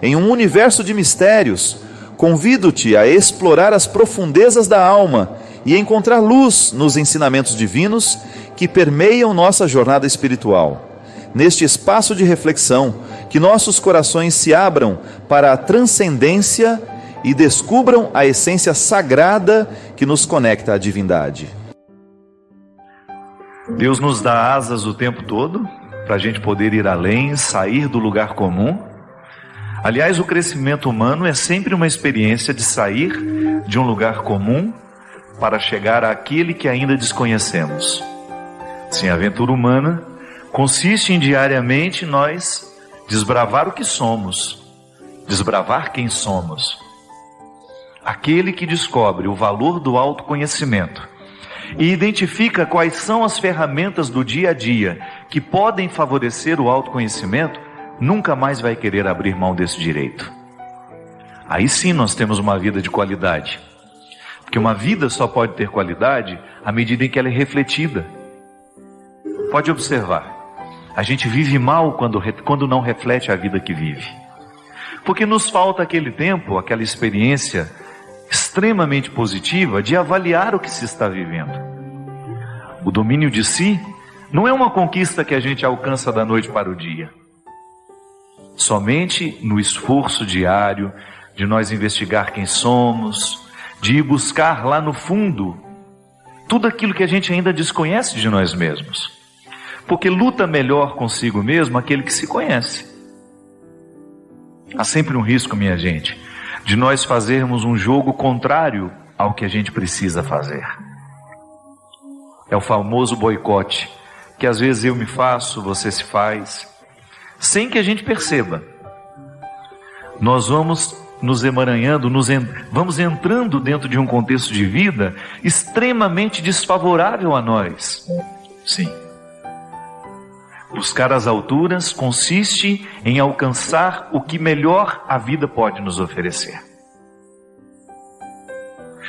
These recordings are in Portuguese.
Em um universo de mistérios, convido-te a explorar as profundezas da alma e encontrar luz nos ensinamentos divinos que permeiam nossa jornada espiritual. Neste espaço de reflexão, que nossos corações se abram para a transcendência e descubram a essência sagrada que nos conecta à divindade. Deus nos dá asas o tempo todo para a gente poder ir além, sair do lugar comum. Aliás, o crescimento humano é sempre uma experiência de sair de um lugar comum para chegar àquele que ainda desconhecemos. Sim, a aventura humana consiste em diariamente nós desbravar o que somos, desbravar quem somos. Aquele que descobre o valor do autoconhecimento e identifica quais são as ferramentas do dia a dia que podem favorecer o autoconhecimento, nunca mais vai querer abrir mão desse direito. Aí sim nós temos uma vida de qualidade. Porque uma vida só pode ter qualidade à medida em que ela é refletida. Pode observar, a gente vive mal quando não reflete a vida que vive. Porque nos falta aquele tempo, aquela experiência extremamente positiva de avaliar o que se está vivendo. O domínio de si não é uma conquista que a gente alcança da noite para o dia. Somente no esforço diário de nós investigar quem somos, de ir buscar lá no fundo tudo aquilo que a gente ainda desconhece de nós mesmos. Porque luta melhor consigo mesmo aquele que se conhece. Há sempre um risco, minha gente, de nós fazermos um jogo contrário ao que a gente precisa fazer. É o famoso boicote, que às vezes eu me faço, você se faz, sem que a gente perceba. Nós vamos nos emaranhando, vamos entrando dentro de um contexto de vida extremamente desfavorável a nós. Sim. Buscar as alturas consiste em alcançar o que melhor a vida pode nos oferecer.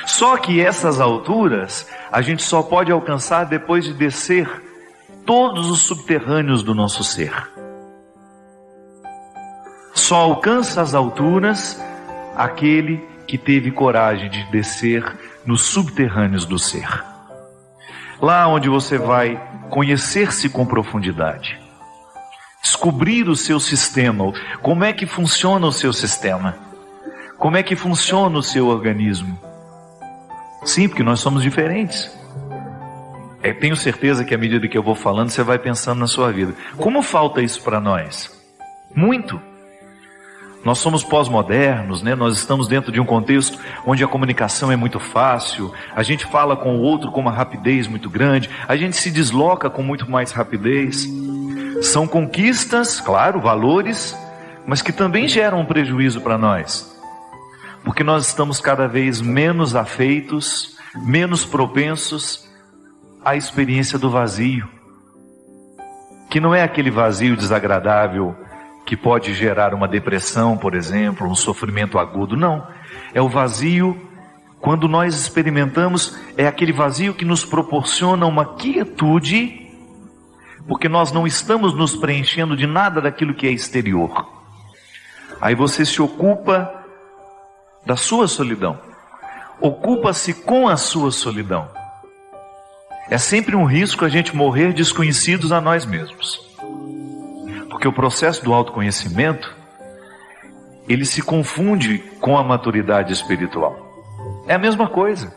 Só que essas alturas a gente só pode alcançar depois de descer todos os subterrâneos do nosso ser. Só alcança as alturas aquele que teve coragem de descer nos subterrâneos do ser. Lá onde você vai conhecer-se com profundidade, descobrir o seu sistema, como é que funciona o seu sistema, como é que funciona o seu organismo. Sim, porque nós somos diferentes. Tenho certeza que à medida que eu vou falando, você vai pensando na sua vida. Como falta isso para nós? Muito. Nós somos pós-modernos, né? Nós estamos dentro de um contexto onde a comunicação é muito fácil, a gente fala com o outro com uma rapidez muito grande, a gente se desloca com muito mais rapidez. São conquistas, claro, valores, mas que também geram um prejuízo para nós. Porque nós estamos cada vez menos afeitos, menos propensos à experiência do vazio. Que não é aquele vazio desagradável que pode gerar uma depressão, por exemplo, um sofrimento agudo. Não, é o vazio, quando nós experimentamos, é aquele vazio que nos proporciona uma quietude, porque nós não estamos nos preenchendo de nada daquilo que é exterior. Aí você se ocupa da sua solidão, ocupa-se com a sua solidão. É sempre um risco a gente morrer desconhecidos a nós mesmos. Porque o processo do autoconhecimento, ele se confunde com a maturidade espiritual. É a mesma coisa.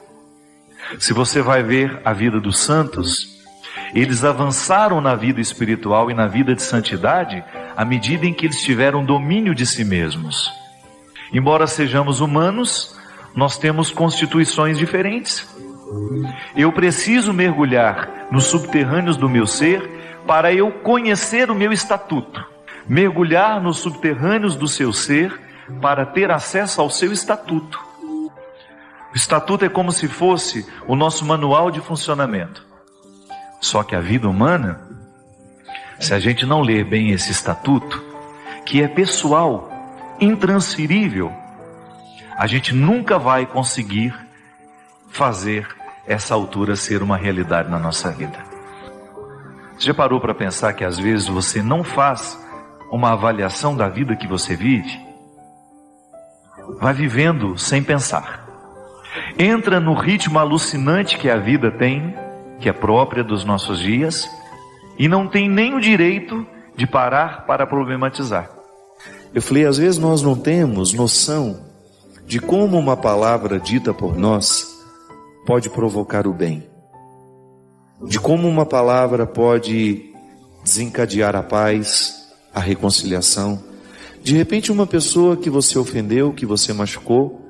Se você vai ver a vida dos santos, eles avançaram na vida espiritual e na vida de santidade à medida em que eles tiveram domínio de si mesmos. Embora sejamos humanos, nós temos constituições diferentes. Eu preciso mergulhar nos subterrâneos do meu ser para eu conhecer o meu estatuto, mergulhar nos subterrâneos do seu ser para ter acesso ao seu estatuto. O estatuto é como se fosse o nosso manual de funcionamento. Só que a vida humana, se a gente não ler bem esse estatuto, que é pessoal, intransferível, a gente nunca vai conseguir fazer essa altura ser uma realidade na nossa vida. Você já parou para pensar que às vezes você não faz uma avaliação da vida que você vive? vai vivendo sem pensar. Entra no ritmo alucinante que a vida tem, que é própria dos nossos dias, e não tem nem o direito de parar para problematizar. Eu falei, às vezes nós não temos noção de como uma palavra dita por nós pode provocar o bem. De como uma palavra pode desencadear a paz, a reconciliação. De repente uma pessoa que você ofendeu, que você machucou,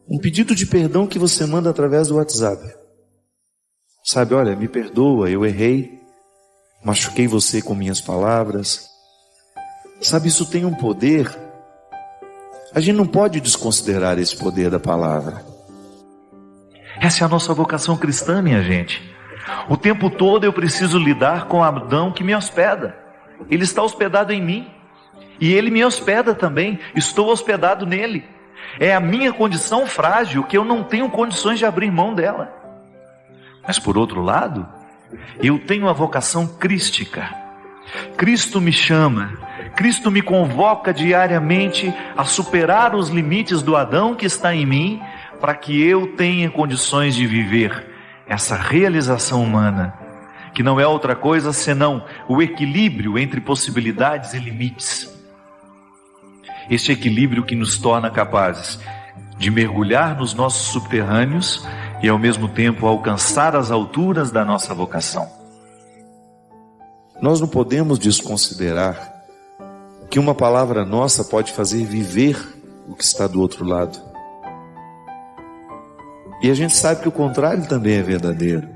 um pedido de perdão que você manda através do WhatsApp. Sabe, olha, me perdoa, eu errei, machuquei você com minhas palavras. Sabe, isso tem um poder. A gente não pode desconsiderar esse poder da palavra. Essa é a nossa vocação cristã, minha gente. O tempo todo eu preciso lidar com Adão que me hospeda. Ele está hospedado em mim. E ele me hospeda também. Estou hospedado nele. É a minha condição frágil que eu não tenho condições de abrir mão dela. Mas por outro lado, eu tenho a vocação crística. Cristo me chama, Cristo me convoca diariamente a superar os limites do Adão que está em mim, para que eu tenha condições de viver essa realização humana, que não é outra coisa senão o equilíbrio entre possibilidades e limites. Este equilíbrio que nos torna capazes de mergulhar nos nossos subterrâneos e ao mesmo tempo alcançar as alturas da nossa vocação. Nós não podemos desconsiderar que uma palavra nossa pode fazer viver o que está do outro lado. E a gente sabe que o contrário também é verdadeiro.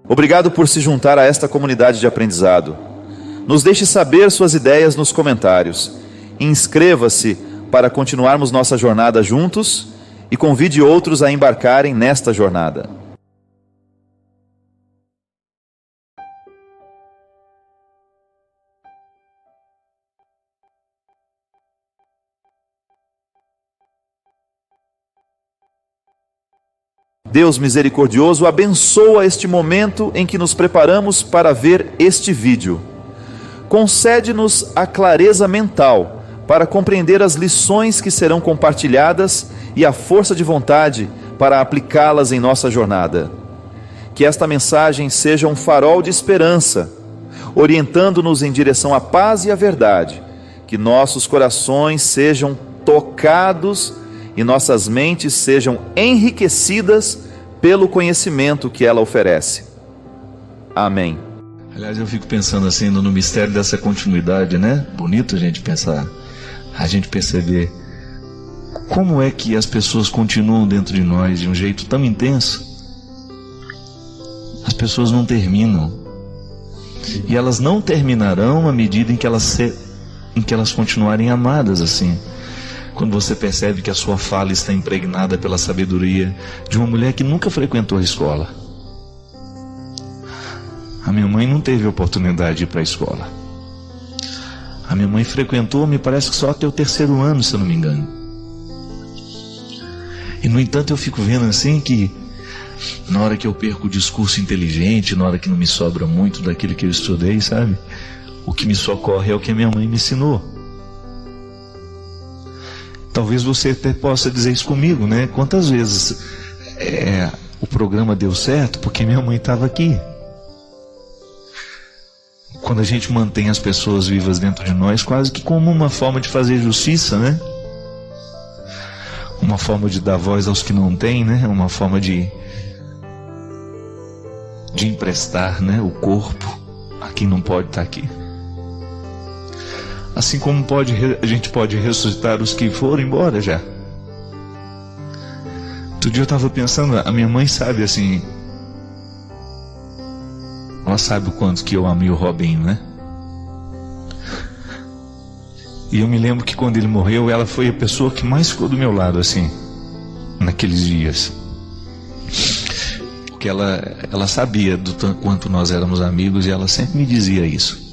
Obrigado por se juntar a esta comunidade de aprendizado. Nos deixe saber suas ideias nos comentários. Inscreva-se para continuarmos nossa jornada juntos e convide outros a embarcarem nesta jornada. Deus misericordioso, abençoa este momento em que nos preparamos para ver este vídeo. Concede-nos a clareza mental para compreender as lições que serão compartilhadas e a força de vontade para aplicá-las em nossa jornada. Que esta mensagem seja um farol de esperança, orientando-nos em direção à paz e à verdade. Que nossos corações sejam tocados e nossas mentes sejam enriquecidas pelo conhecimento que ela oferece. Amém. Aliás, eu fico pensando assim no mistério dessa continuidade, né? Bonito a gente pensar, a gente perceber como é que as pessoas continuam dentro de nós de um jeito tão intenso. As pessoas não terminam, e elas não terminarão à medida em que elas continuarem amadas assim. Quando você percebe que a sua fala está impregnada pela sabedoria de uma mulher que nunca frequentou a escola. A minha mãe não teve oportunidade de ir para a escola. A minha mãe frequentou, me parece que só até o 3º ano, se eu não me engano. E no entanto eu fico vendo assim que na hora que eu perco o discurso inteligente, na hora que não me sobra muito daquilo que eu estudei, sabe? O que me socorre é o que a minha mãe me ensinou. Talvez você até possa dizer isso comigo, né? Quantas vezes o programa deu certo porque minha mãe estava aqui. Quando a gente mantém as pessoas vivas dentro de nós, quase que como uma forma de fazer justiça, né? Uma forma de dar voz aos que não têm, né? Uma forma de emprestar, né? O corpo a quem não pode estar aqui. Assim como a gente pode ressuscitar os que foram embora já. Outro dia eu estava pensando, a minha mãe sabe assim, ela sabe o quanto que eu amei o Robinho, né? E eu me lembro que quando ele morreu, ela foi a pessoa que mais ficou do meu lado assim, naqueles dias. Porque ela sabia do quanto nós éramos amigos e ela sempre me dizia isso.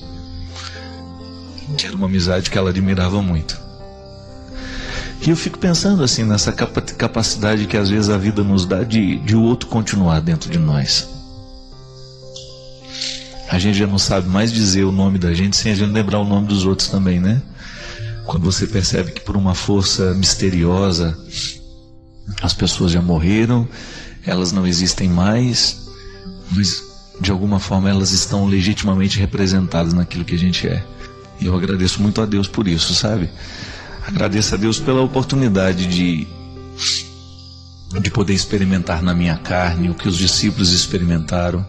Que era uma amizade que ela admirava muito. E eu fico pensando assim nessa capacidade que às vezes a vida nos dá de o outro continuar dentro de nós. A gente já não sabe mais dizer o nome da gente sem a gente lembrar o nome dos outros também, né? Quando você percebe que por uma força misteriosa as pessoas já morreram, elas não existem mais, mas de alguma forma elas estão legitimamente representadas naquilo que a gente é. E eu agradeço muito a Deus por isso, sabe? Agradeço a Deus pela oportunidade de poder experimentar na minha carne o que os discípulos experimentaram.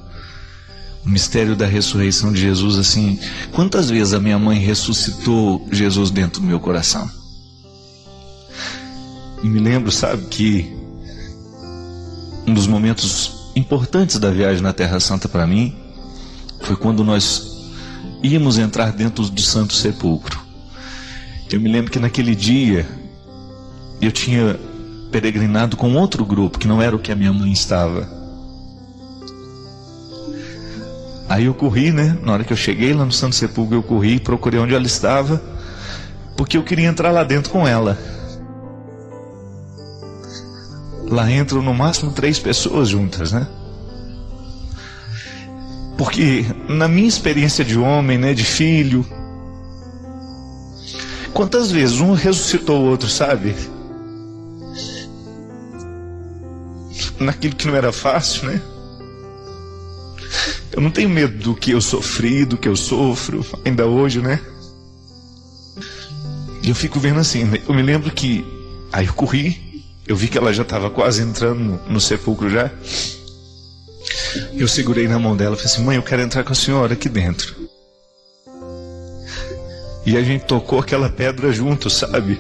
O mistério da ressurreição de Jesus, assim, quantas vezes a minha mãe ressuscitou Jesus dentro do meu coração? E me lembro, sabe, que um dos momentos importantes da viagem na Terra Santa para mim foi quando nós íamos entrar dentro do Santo Sepulcro. Eu me lembro que naquele dia eu tinha peregrinado com outro grupo que não era o que a minha mãe estava. Aí eu corri, né? Na hora que eu cheguei lá no Santo Sepulcro, eu corri e procurei onde ela estava, porque eu queria entrar lá dentro com ela. Lá entram no máximo 3 pessoas juntas, né? Porque na minha experiência de homem, né, de filho, quantas vezes um ressuscitou o outro, sabe? Naquilo que não era fácil, né? Eu não tenho medo do que eu sofri, do que eu sofro ainda hoje, né? E eu fico vendo assim, eu me lembro que aí eu corri, eu vi que ela já estava quase entrando no sepulcro já. Eu segurei na mão dela e falei assim: mãe, eu quero entrar com a senhora aqui dentro. E a gente tocou aquela pedra junto, sabe?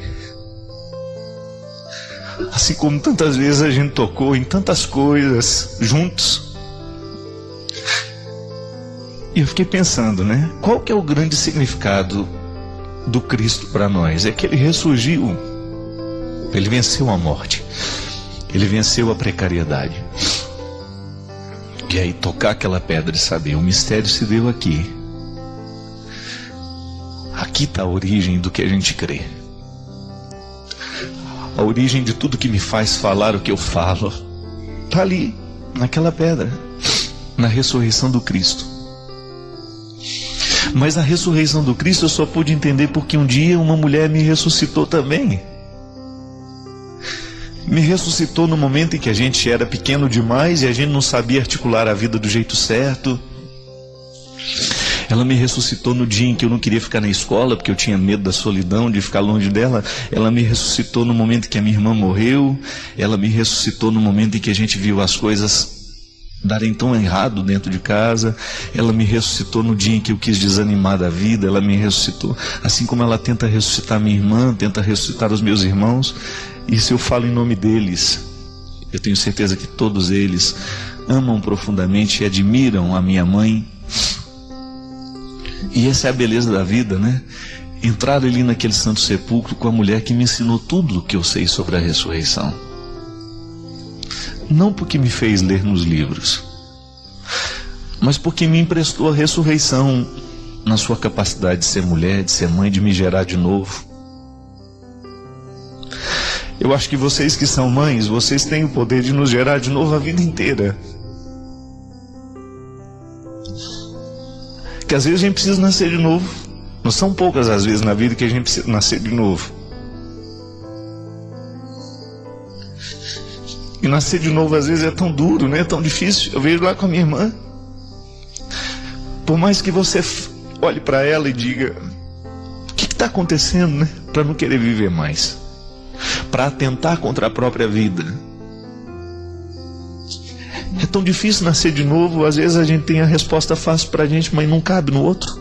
Assim como tantas vezes a gente tocou em tantas coisas juntos. E eu fiquei pensando, né? Qual que é o grande significado do Cristo para nós? É que ele ressurgiu, ele venceu a morte, ele venceu a precariedade. E aí tocar aquela pedra e saber, o mistério se deu aqui. Aqui está a origem do que a gente crê. A origem de tudo que me faz falar o que eu falo está ali, naquela pedra, na ressurreição do Cristo. Mas a ressurreição do Cristo eu só pude entender porque um dia uma mulher me ressuscitou também. Me ressuscitou no momento em que a gente era pequeno demais e a gente não sabia articular a vida do jeito certo. Ela me ressuscitou no dia em que eu não queria ficar na escola, porque eu tinha medo da solidão, de ficar longe dela. Ela me ressuscitou no momento em que a minha irmã morreu. Ela me ressuscitou no momento em que a gente viu as coisas darem tão errado dentro de casa. Ela me ressuscitou no dia em que eu quis desanimar da vida. Ela me ressuscitou, assim como ela tenta ressuscitar minha irmã, tenta ressuscitar os meus irmãos. E se eu falo em nome deles, eu tenho certeza que todos eles amam profundamente e admiram a minha mãe. E essa é a beleza da vida, né? Entrar ali naquele santo sepulcro com a mulher que me ensinou tudo o que eu sei sobre a ressurreição. Não porque me fez ler nos livros, mas porque me emprestou a ressurreição na sua capacidade de ser mulher, de ser mãe, de me gerar de novo. Eu acho que vocês que são mães, vocês têm o poder de nos gerar de novo a vida inteira. Que às vezes a gente precisa nascer de novo. Não são poucas as vezes na vida que a gente precisa nascer de novo. E nascer de novo às vezes é tão duro, né? É tão difícil. Eu vejo lá com a minha irmã. Por mais que você olhe para ela e diga: o que está acontecendo, né? Para não querer viver mais, para atentar contra a própria vida. É tão difícil nascer de novo. Às vezes a gente tem a resposta fácil para a gente, mas não cabe no outro.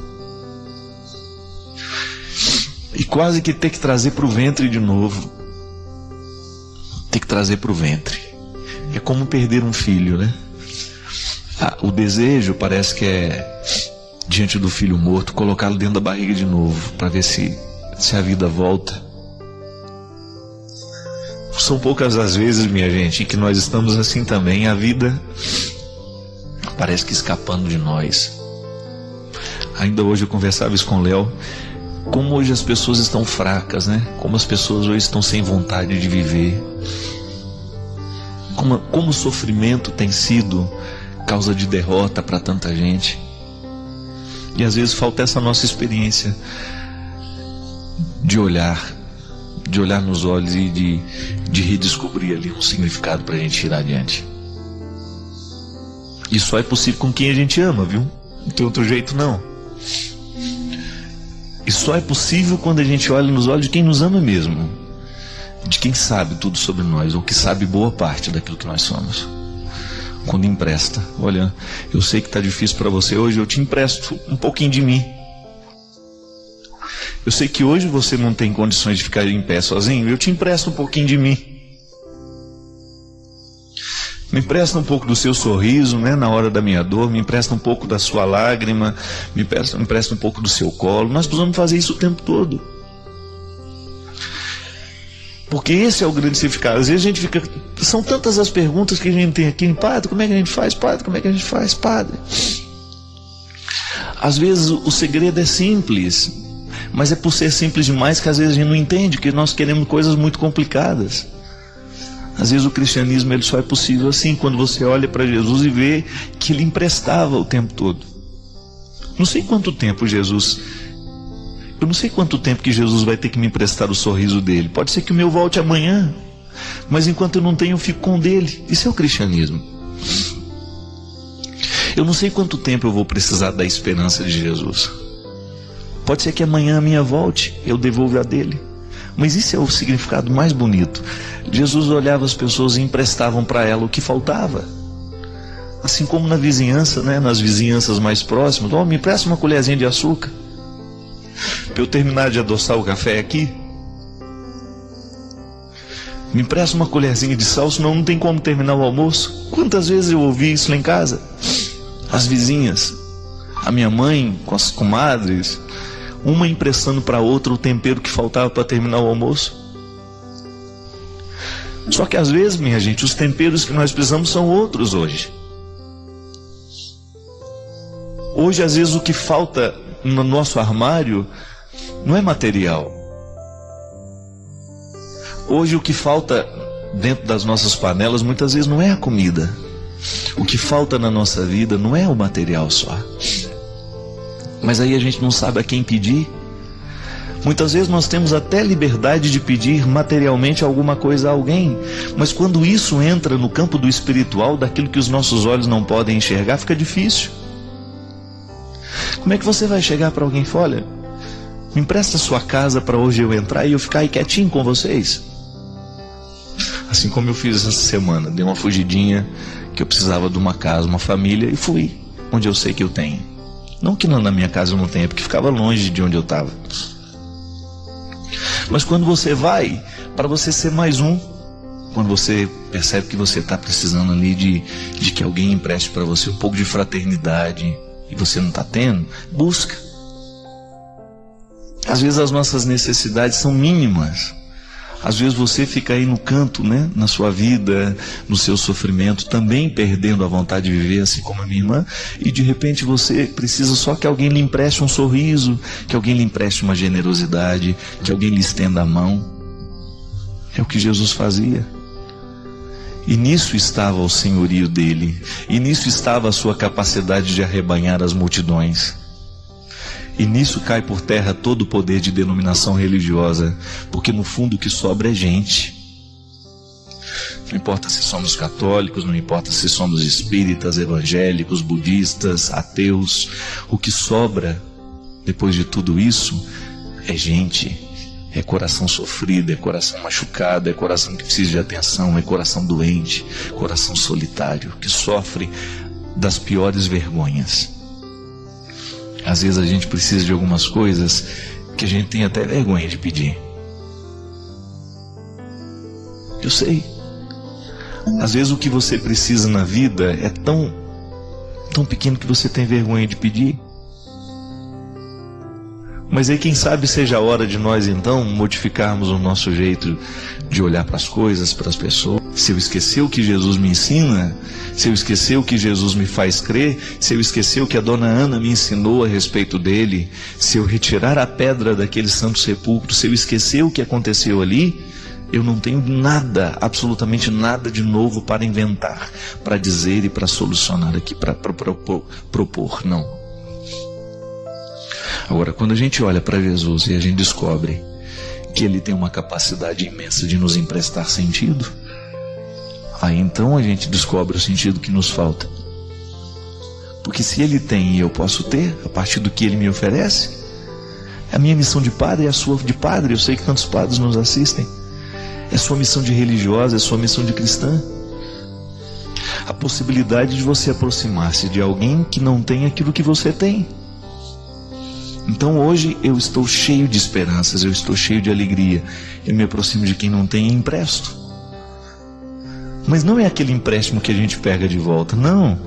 E quase que ter que trazer para o ventre de novo. Ter que trazer para o ventre. É como perder um filho, né? O desejo parece que é, diante do filho morto, colocá-lo dentro da barriga de novo, para ver se a vida volta. São poucas as vezes, minha gente, em que nós estamos assim também. A vida parece que escapando de nós. Ainda hoje eu conversava isso com o Léo. Como hoje as pessoas estão fracas, né? Como as pessoas hoje estão sem vontade de viver. Como o sofrimento tem sido causa de derrota para tanta gente. E às vezes falta essa nossa experiência de olhar nos olhos e de redescobrir ali um significado para a gente ir adiante. E só é possível com quem a gente ama, viu? Não tem outro jeito não. E só é possível quando a gente olha nos olhos de quem nos ama mesmo, de quem sabe tudo sobre nós, ou que sabe boa parte daquilo que nós somos. Quando empresta: olha, eu sei que está difícil para você hoje, eu te empresto um pouquinho de mim. Eu sei que hoje você não tem condições de ficar em pé sozinho, eu te empresto um pouquinho de mim. Me empresta um pouco do seu sorriso, né, na hora da minha dor, me empresta um pouco da sua lágrima, me empresta um pouco do seu colo. Nós precisamos fazer isso o tempo todo. Porque esse é o grande significado. Às vezes a gente fica... São tantas as perguntas que a gente tem aqui: padre, como é que a gente faz? Padre, como é que a gente faz? Padre. Às vezes o segredo é simples, mas é por ser simples demais que às vezes a gente não entende, que nós queremos coisas muito complicadas. Às vezes o cristianismo ele só é possível assim, quando você olha para Jesus e vê que ele emprestava o tempo todo. Não sei quanto tempo eu não sei quanto tempo que Jesus vai ter que me emprestar o sorriso dele. Pode ser que o meu volte amanhã, mas enquanto eu não tenho, eu fico com o dele. Isso é o cristianismo. Eu não sei quanto tempo eu vou precisar da esperança de Jesus. Pode ser que amanhã a minha volte, eu devolvo a dele. Mas isso é o significado mais bonito. Jesus olhava as pessoas e emprestavam para ela o que faltava. Assim como na vizinhança, né? Nas vizinhanças mais próximas: me empresta uma colherzinha de açúcar para eu terminar de adoçar o café aqui. Me empresta uma colherzinha de sal, senão não tem como terminar o almoço. Quantas vezes eu ouvi isso lá em casa? As vizinhas A minha mãe com as comadres, uma emprestando para outra o tempero que faltava para terminar o almoço. Só que às vezes, minha gente, os temperos que nós precisamos são outros hoje. Hoje, às vezes, o que falta no nosso armário não é material. Hoje, o que falta dentro das nossas panelas, muitas vezes, não é a comida. O que falta na nossa vida não é o material só. Mas aí a gente não sabe a quem pedir. Muitas vezes nós temos até liberdade de pedir materialmente alguma coisa a alguém, mas quando isso entra no campo do espiritual, daquilo que os nossos olhos não podem enxergar, fica difícil. Como é que você vai chegar para alguém e falar: olha, me empresta a sua casa para hoje eu entrar e eu ficar aí quietinho com vocês? Assim como eu fiz essa semana, dei uma fugidinha, que eu precisava de uma casa, uma família, e fui onde eu sei que eu tenho. Não que na minha casa eu não tenha, porque ficava longe de onde eu estava. Mas quando você vai, para você ser mais um, quando você percebe que você está precisando ali de que alguém empreste para você um pouco de fraternidade, e você não está tendo, busca. Às vezes as nossas necessidades são mínimas. Às vezes você fica aí no canto, né, na sua vida, no seu sofrimento, também perdendo a vontade de viver, assim como a minha irmã, e de repente você precisa só que alguém lhe empreste um sorriso, que alguém lhe empreste uma generosidade, que alguém lhe estenda a mão. É o que Jesus fazia. E nisso estava o senhorio dele, e nisso estava a sua capacidade de arrebanhar as multidões. E nisso cai por terra todo o poder de denominação religiosa, porque no fundo o que sobra é gente. Não importa se somos católicos, não importa se somos espíritas, evangélicos, budistas, ateus, o que sobra depois de tudo isso é gente. É coração sofrido, é coração machucado, é coração que precisa de atenção, é coração doente, coração solitário, que sofre das piores vergonhas. Às vezes a gente precisa de algumas coisas que a gente tem até vergonha de pedir. Eu sei. Às vezes o que você precisa na vida é tão pequeno que você tem vergonha de pedir. Mas aí quem sabe seja a hora de nós então modificarmos o nosso jeito de olhar para as coisas, para as pessoas. Se eu esquecer o que Jesus me ensina, se eu esquecer o que Jesus me faz crer, se eu esquecer o que a dona Ana me ensinou a respeito dele, se eu retirar a pedra daquele santo sepulcro, se eu esquecer o que aconteceu ali, eu não tenho nada, absolutamente nada de novo para inventar, para dizer e para solucionar aqui, para propor, não. Agora, quando a gente olha para Jesus e a gente descobre que Ele tem uma capacidade imensa de nos emprestar sentido, aí então a gente descobre o sentido que nos falta. Porque se Ele tem e eu posso ter, a partir do que Ele me oferece, a minha missão de padre é a sua de padre. Eu sei que tantos padres nos assistem. É a sua missão de religiosa, é a sua missão de cristã. A possibilidade de você aproximar-se de alguém que não tem aquilo que você tem. Então hoje eu estou cheio de esperanças, eu estou cheio de alegria. Eu me aproximo de quem não tem e empresto. Mas não é aquele empréstimo que a gente pega de volta, não.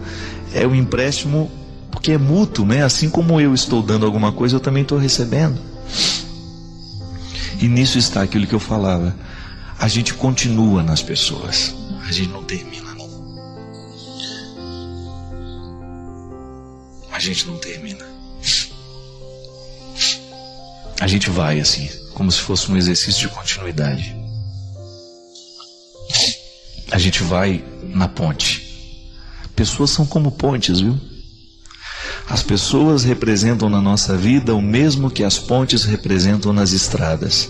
É o empréstimo porque é mútuo, né? Assim como eu estou dando alguma coisa, eu também estou recebendo. E nisso está aquilo que eu falava. A gente continua nas pessoas, a gente não termina, não. A gente não termina. A gente vai assim, como se fosse um exercício de continuidade. A gente vai na ponte. Pessoas são como pontes, viu? As pessoas representam na nossa vida o mesmo que as pontes representam nas estradas.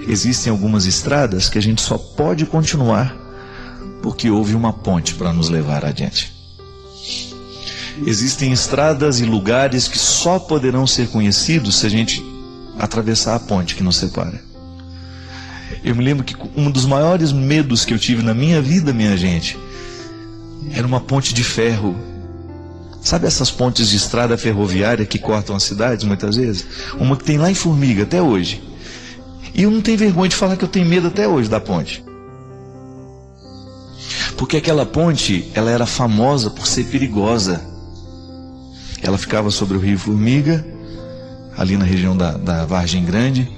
Existem algumas estradas que a gente só pode continuar porque houve uma ponte para nos levar adiante. Existem estradas e lugares que só poderão ser conhecidos se a gente atravessar a ponte que nos separa. Eu me lembro que um dos maiores medos que eu tive na minha vida, minha gente, era uma ponte de ferro. Sabe essas pontes de estrada ferroviária que cortam as cidades muitas vezes? Uma que tem lá em Formiga até hoje. E eu não tenho vergonha de falar que eu tenho medo até hoje da ponte. Porque aquela ponte, ela era famosa por ser perigosa. Ela ficava sobre o rio Formiga, ali na região da Vargem Grande,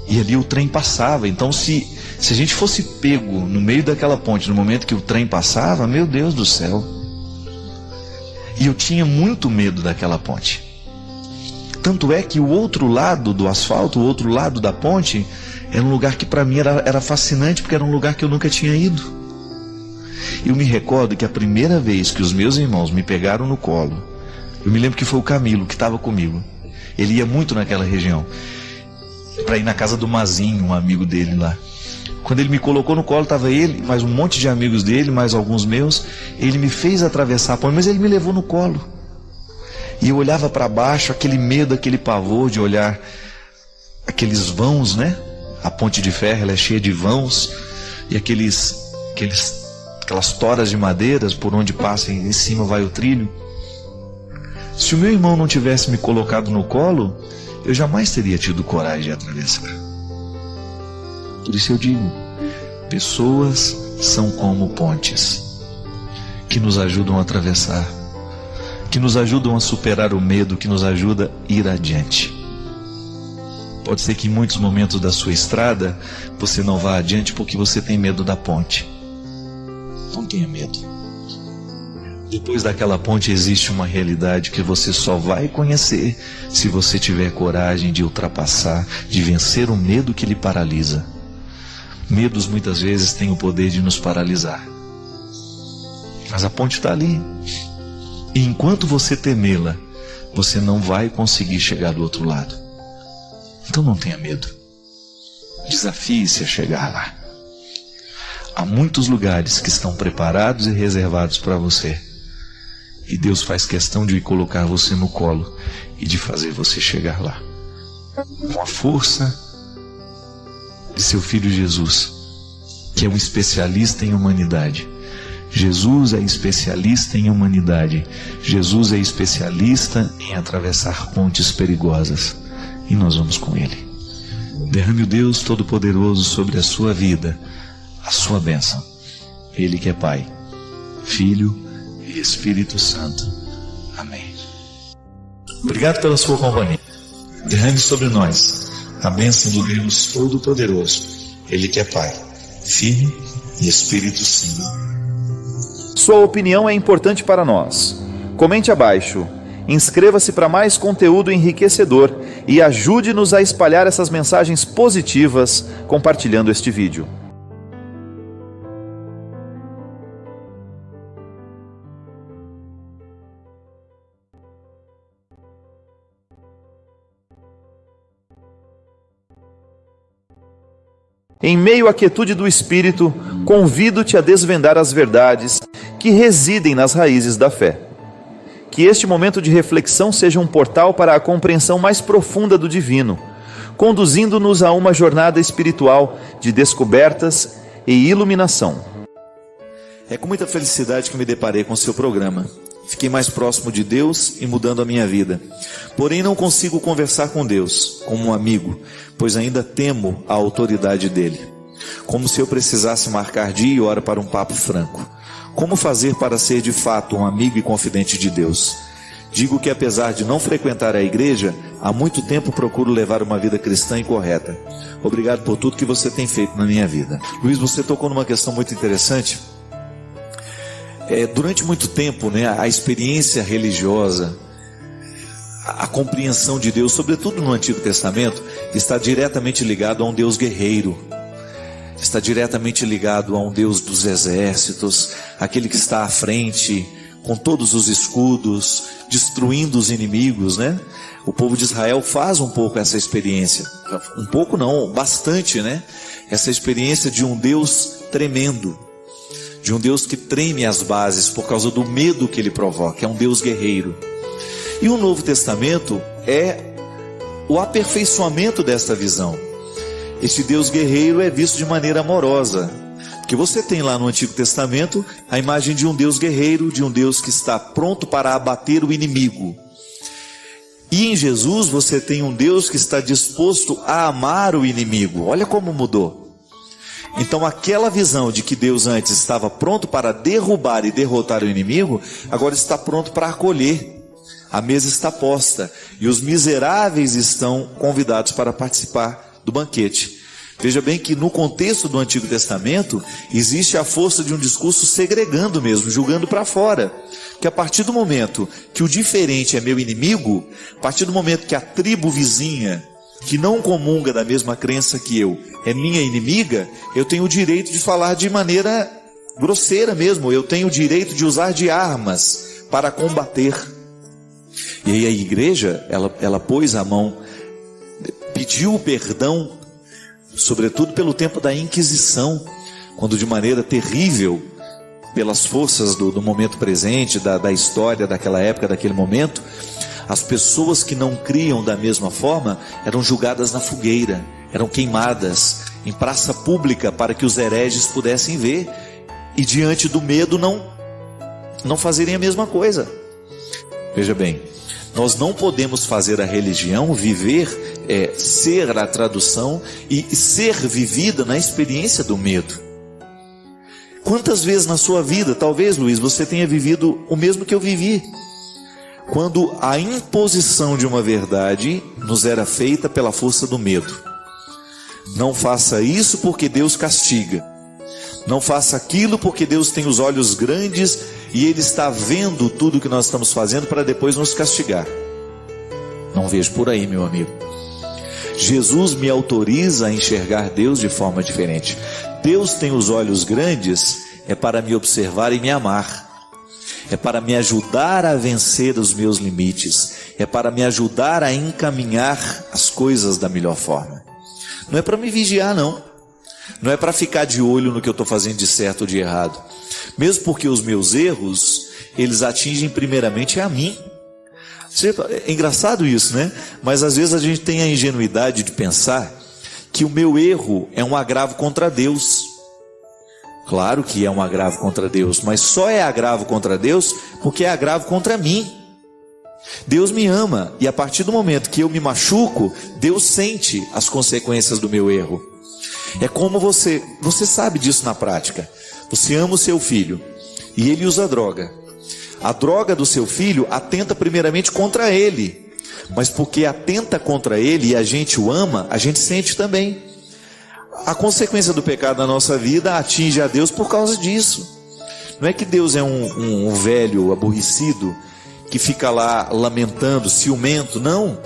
e ali o trem passava. Então se a gente fosse pego no meio daquela ponte, no momento que o trem passava, meu Deus do céu. E eu tinha muito medo daquela ponte. Tanto é que o outro lado do asfalto, o outro lado da ponte, era um lugar que para mim era fascinante, porque era um lugar que eu nunca tinha ido. Eu me recordo que a primeira vez que os meus irmãos me pegaram no colo, eu me lembro que foi o Camilo que estava comigo. Ele ia muito naquela região, para ir na casa do Mazinho, um amigo dele lá. Quando ele me colocou no colo, estava ele, mais um monte de amigos dele, mais alguns meus. Ele me fez atravessar a ponte, mas ele me levou no colo. E eu olhava para baixo, aquele medo, aquele pavor de olhar aqueles vãos, né? A ponte de ferro, ela é cheia de vãos, e aquelas toras de madeiras por onde passa, em cima vai o trilho. Se o meu irmão não tivesse me colocado no colo, eu jamais teria tido coragem de atravessar. Por isso eu digo, pessoas são como pontes, que nos ajudam a atravessar, que nos ajudam a superar o medo, que nos ajuda a ir adiante. Pode ser que em muitos momentos da sua estrada, você não vá adiante porque você tem medo da ponte. Não tenha medo. Depois daquela ponte existe uma realidade que você só vai conhecer se você tiver coragem de ultrapassar, de vencer o medo que lhe paralisa. Medos muitas vezes têm o poder de nos paralisar. Mas a ponte está ali. E enquanto você temê-la, você não vai conseguir chegar do outro lado. Então não tenha medo. Desafie-se a chegar lá. Há muitos lugares que estão preparados e reservados para você. E Deus faz questão de colocar você no colo e de fazer você chegar lá. Com a força de seu Filho Jesus, que é um especialista em humanidade. Jesus é especialista em humanidade. Jesus é especialista em atravessar pontes perigosas. E nós vamos com Ele. Derrame o Deus Todo-Poderoso sobre a sua vida, a sua bênção. Ele que é Pai, Filho e Espírito Santo. Amém. Obrigado pela sua companhia. Derrame sobre nós a bênção do Deus Todo-Poderoso. Ele que é Pai, Filho e Espírito Santo. Sua opinião é importante para nós. Comente abaixo. Inscreva-se para mais conteúdo enriquecedor e ajude-nos a espalhar essas mensagens positivas compartilhando este vídeo. Em meio à quietude do Espírito, convido-te a desvendar as verdades que residem nas raízes da fé. Que este momento de reflexão seja um portal para a compreensão mais profunda do divino, conduzindo-nos a uma jornada espiritual de descobertas e iluminação. É com muita felicidade que me deparei com o seu programa. Fiquei mais próximo de Deus e mudando a minha vida. Porém, não consigo conversar com Deus como um amigo, pois ainda temo a autoridade dele. Como se eu precisasse marcar dia e hora para um papo franco. Como fazer para ser de fato um amigo e confidente de Deus? Digo que apesar de não frequentar a igreja, há muito tempo procuro levar uma vida cristã e correta. Obrigado por tudo que você tem feito na minha vida. Luiz, você tocou numa questão muito interessante. Durante muito tempo, a experiência religiosa, a compreensão de Deus, sobretudo no Antigo Testamento, está diretamente ligado a um Deus guerreiro. Está diretamente ligado a um Deus dos exércitos, aquele que está à frente, com todos os escudos, destruindo os inimigos, O povo de Israel faz um pouco essa experiência. Um pouco não, bastante, Essa experiência de um Deus tremendo. De um Deus que treme as bases por causa do medo que ele provoca. É um Deus guerreiro. E o Novo Testamento é o aperfeiçoamento desta visão. Este Deus guerreiro é visto de maneira amorosa. Porque você tem lá no Antigo Testamento a imagem de um Deus guerreiro, de um Deus que está pronto para abater o inimigo. E em Jesus você tem um Deus que está disposto a amar o inimigo. Olha como mudou. Então aquela visão de que Deus antes estava pronto para derrubar e derrotar o inimigo, agora está pronto para acolher. a mesa está posta e os miseráveis estão convidados para participar do banquete. Veja bem que no contexto do Antigo Testamento existe a força de um discurso segregando mesmo, julgando para fora. Que a partir do momento que o diferente é meu inimigo, a partir do momento que a tribo vizinha, que não comunga da mesma crença que eu, é minha inimiga, eu tenho o direito de falar de maneira grosseira mesmo, eu tenho o direito de usar de armas para combater. E aí a igreja, ela pôs a mão, pediu perdão, sobretudo pelo tempo da Inquisição, quando de maneira terrível, pelas forças do momento presente, da história daquela época, daquele momento, as pessoas que não criam da mesma forma eram julgadas na fogueira, eram queimadas em praça pública para que os hereges pudessem ver e diante do medo não fazerem a mesma coisa. Veja bem, nós não podemos fazer a religião viver, ser a tradução e ser vivida na experiência do medo. Quantas vezes na sua vida, talvez, Luiz, você tenha vivido o mesmo que eu vivi, quando a imposição de uma verdade nos era feita pela força do medo. Não faça isso porque Deus castiga. Não faça aquilo porque Deus tem os olhos grandes e Ele está vendo tudo que nós estamos fazendo para depois nos castigar. Não vejo por aí, meu amigo. Jesus me autoriza a enxergar Deus de forma diferente. Deus tem os olhos grandes, é para me observar e me amar. É para me ajudar a vencer os meus limites. É para me ajudar a encaminhar as coisas da melhor forma. Não é para me vigiar, não. Não é para ficar de olho no que eu estou fazendo de certo ou de errado. Mesmo porque os meus erros, eles atingem primeiramente a mim. É engraçado isso, né? Mas às vezes a gente tem a ingenuidade de pensar que o meu erro é um agravo contra Deus. Claro que é um agravo contra Deus, mas só é agravo contra Deus porque é agravo contra mim. Deus me ama e a partir do momento que eu me machuco, Deus sente as consequências do meu erro. É como você sabe disso na prática. Você ama o seu filho e ele usa droga. A droga do seu filho atenta primeiramente contra ele, mas porque atenta contra ele e a gente o ama, a gente sente também. A consequência do pecado na nossa vida atinge a Deus por causa disso. Não é que Deus é um velho aborrecido que fica lá lamentando, ciumento, não.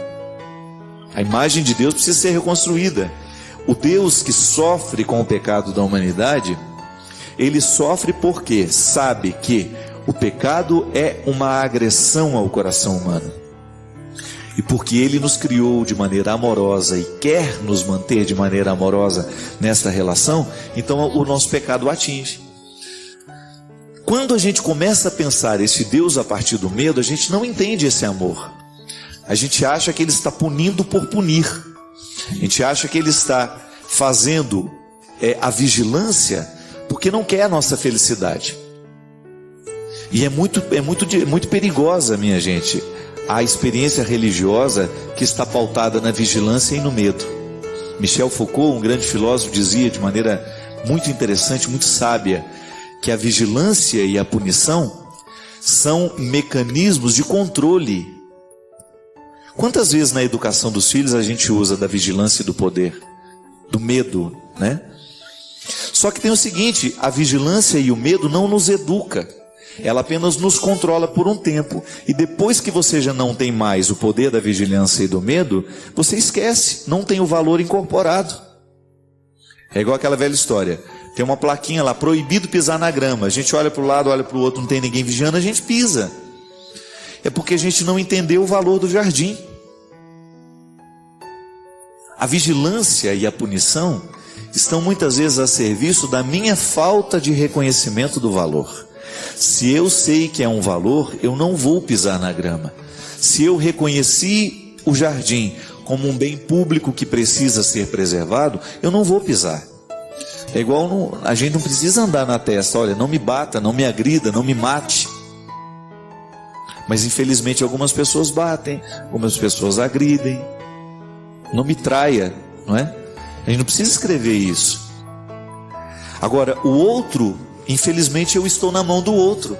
A imagem de Deus precisa ser reconstruída. O Deus que sofre com o pecado da humanidade, ele sofre porque sabe que o pecado é uma agressão ao coração humano. E porque Ele nos criou de maneira amorosa e quer nos manter de maneira amorosa nesta relação, então o nosso pecado o atinge. Quando a gente começa a pensar esse Deus a partir do medo, a gente não entende esse amor. A gente acha que Ele está punindo por punir. A gente acha que Ele está fazendo a vigilância porque não quer a nossa felicidade. E é muito perigosa, minha gente, a experiência religiosa que está pautada na vigilância e no medo. Michel Foucault, um grande filósofo, dizia de maneira muito interessante, muito sábia, que a vigilância e a punição são mecanismos de controle. Quantas vezes na educação dos filhos a gente usa da vigilância e do poder, do medo, né? Só que tem o seguinte, a vigilância e o medo não nos educa. Ela apenas nos controla por um tempo. E depois que você já não tem mais o poder da vigilância e do medo, você esquece, não tem o valor incorporado. É igual aquela velha história. Tem uma plaquinha lá, proibido pisar na grama. A gente olha para o lado, olha para o outro, não tem ninguém vigiando, a gente pisa. É porque a gente não entendeu o valor do jardim. A vigilância e a punição estão muitas vezes a serviço da minha falta de reconhecimento do valor. Se eu sei que é um valor, eu não vou pisar na grama. Se eu reconheci o jardim como um bem público que precisa ser preservado, eu não vou pisar. É igual, a gente não precisa andar na testa, olha, não me bata, não me agrida, não me mate. Mas infelizmente algumas pessoas batem, algumas pessoas agridem. Não me traia, não é? A gente não precisa escrever isso. Agora, o outro, infelizmente eu estou na mão do outro.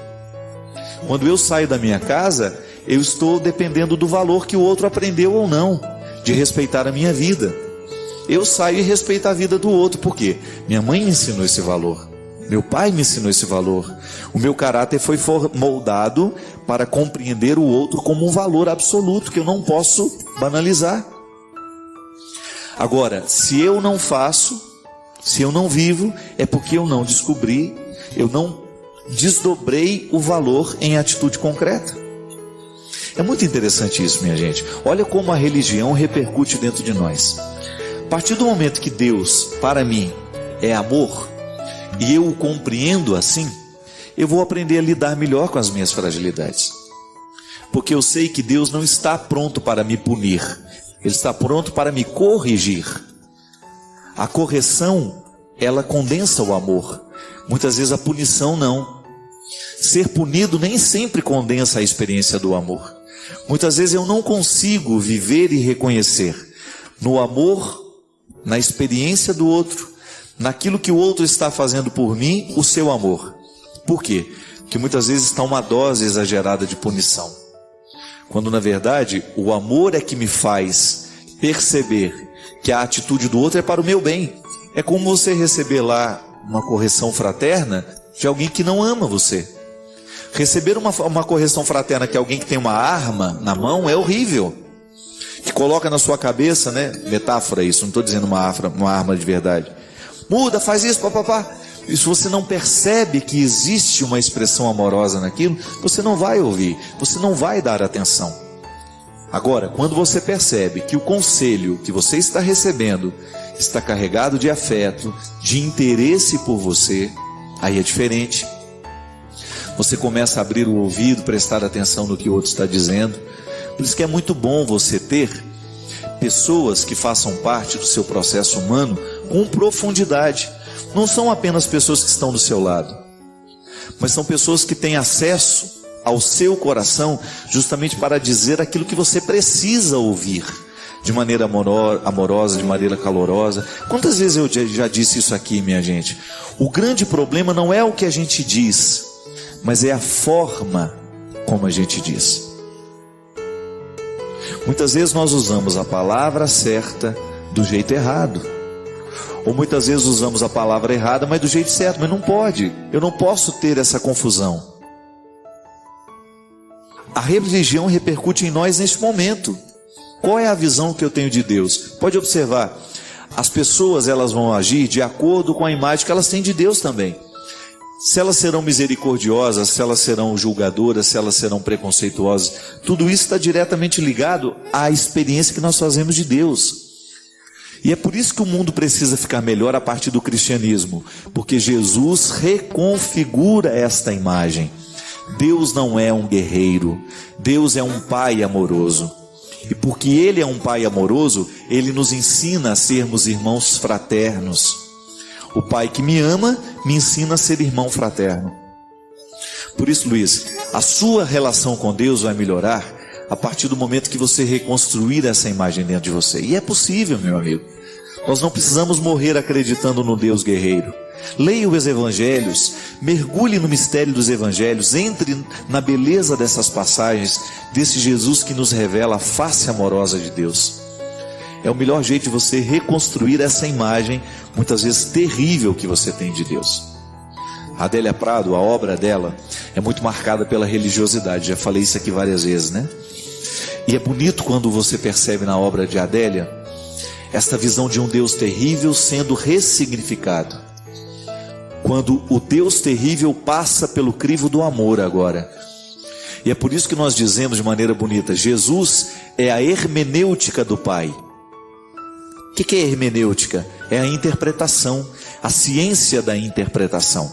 Quando eu saio da minha casa, eu estou dependendo do valor que o outro aprendeu ou não, de respeitar a minha vida. Eu saio e respeito a vida do outro, por quê? Minha mãe me ensinou esse valor, meu pai me ensinou esse valor, o meu caráter foi moldado para compreender o outro como um valor absoluto, que eu não posso banalizar. Agora, se eu não faço, se eu não vivo, é porque eu não descobri, eu não desdobrei o valor em atitude concreta. É muito interessante isso, minha gente. Olha como a religião repercute dentro de nós. A partir do momento que Deus, para mim, é amor, e eu o compreendo assim, eu vou aprender a lidar melhor com as minhas fragilidades. Porque eu sei que Deus não está pronto para me punir, Ele está pronto para me corrigir. A correção, ela condensa o amor. Muitas vezes a punição não. Ser punido nem sempre condensa a experiência do amor. Muitas vezes eu não consigo viver e reconhecer no amor, na experiência do outro, naquilo que o outro está fazendo por mim, o seu amor. Por quê? Porque muitas vezes está uma dose exagerada de punição, quando na verdade o amor é que me faz perceber que a atitude do outro é para o meu bem. É como você receber lá uma correção fraterna de alguém que não ama você. Receber uma correção fraterna que alguém que tem uma arma na mão é horrível, que coloca na sua cabeça, né? Metáfora isso, não estou dizendo uma arma de verdade. Muda, faz isso, papapá. E se você não percebe que existe uma expressão amorosa naquilo, você não vai ouvir, você não vai dar atenção. Agora, quando você percebe que o conselho que você está recebendo está carregado de afeto, de interesse por você, aí é diferente. Você começa a abrir o ouvido, prestar atenção no que o outro está dizendo. Por isso que é muito bom você ter pessoas que façam parte do seu processo humano com profundidade. Não são apenas pessoas que estão do seu lado, mas são pessoas que têm acesso ao seu coração justamente para dizer aquilo que você precisa ouvir, de maneira amorosa, de maneira calorosa. Quantas vezes eu já disse isso aqui, minha gente? O grande problema não é o que a gente diz, mas é a forma como a gente diz. Muitas vezes nós usamos a palavra certa do jeito errado, ou muitas vezes usamos a palavra errada, mas do jeito certo. Mas não pode, eu não posso ter essa confusão. A religião repercute em nós neste momento. Qual é a visão que eu tenho de Deus? Pode observar, as pessoas elas vão agir de acordo com a imagem que elas têm de Deus também. Se elas serão misericordiosas, se elas serão julgadoras, se elas serão preconceituosas, tudo isso está diretamente ligado à experiência que nós fazemos de Deus. E é por isso que o mundo precisa ficar melhor a partir do cristianismo, porque Jesus reconfigura esta imagem. Deus não é um guerreiro, Deus é um pai amoroso. E porque Ele é um pai amoroso, Ele nos ensina a sermos irmãos fraternos. O pai que me ama, me ensina a ser irmão fraterno. Por isso, Luiz, a sua relação com Deus vai melhorar a partir do momento que você reconstruir essa imagem dentro de você. E é possível, meu amigo. Nós não precisamos morrer acreditando no Deus guerreiro. Leia os evangelhos, mergulhe no mistério dos evangelhos, entre na beleza dessas passagens, desse Jesus que nos revela a face amorosa de Deus. É o melhor jeito de você reconstruir essa imagem, muitas vezes terrível, que você tem de Deus. A Adélia Prado, a obra dela, é muito marcada pela religiosidade, já falei isso aqui várias vezes, né? E é bonito quando você percebe na obra de Adélia, esta visão de um Deus terrível sendo ressignificado. Quando o Deus terrível passa pelo crivo do amor agora. E é por isso que nós dizemos de maneira bonita, Jesus é a hermenêutica do Pai. O que é hermenêutica? É a interpretação, a ciência da interpretação.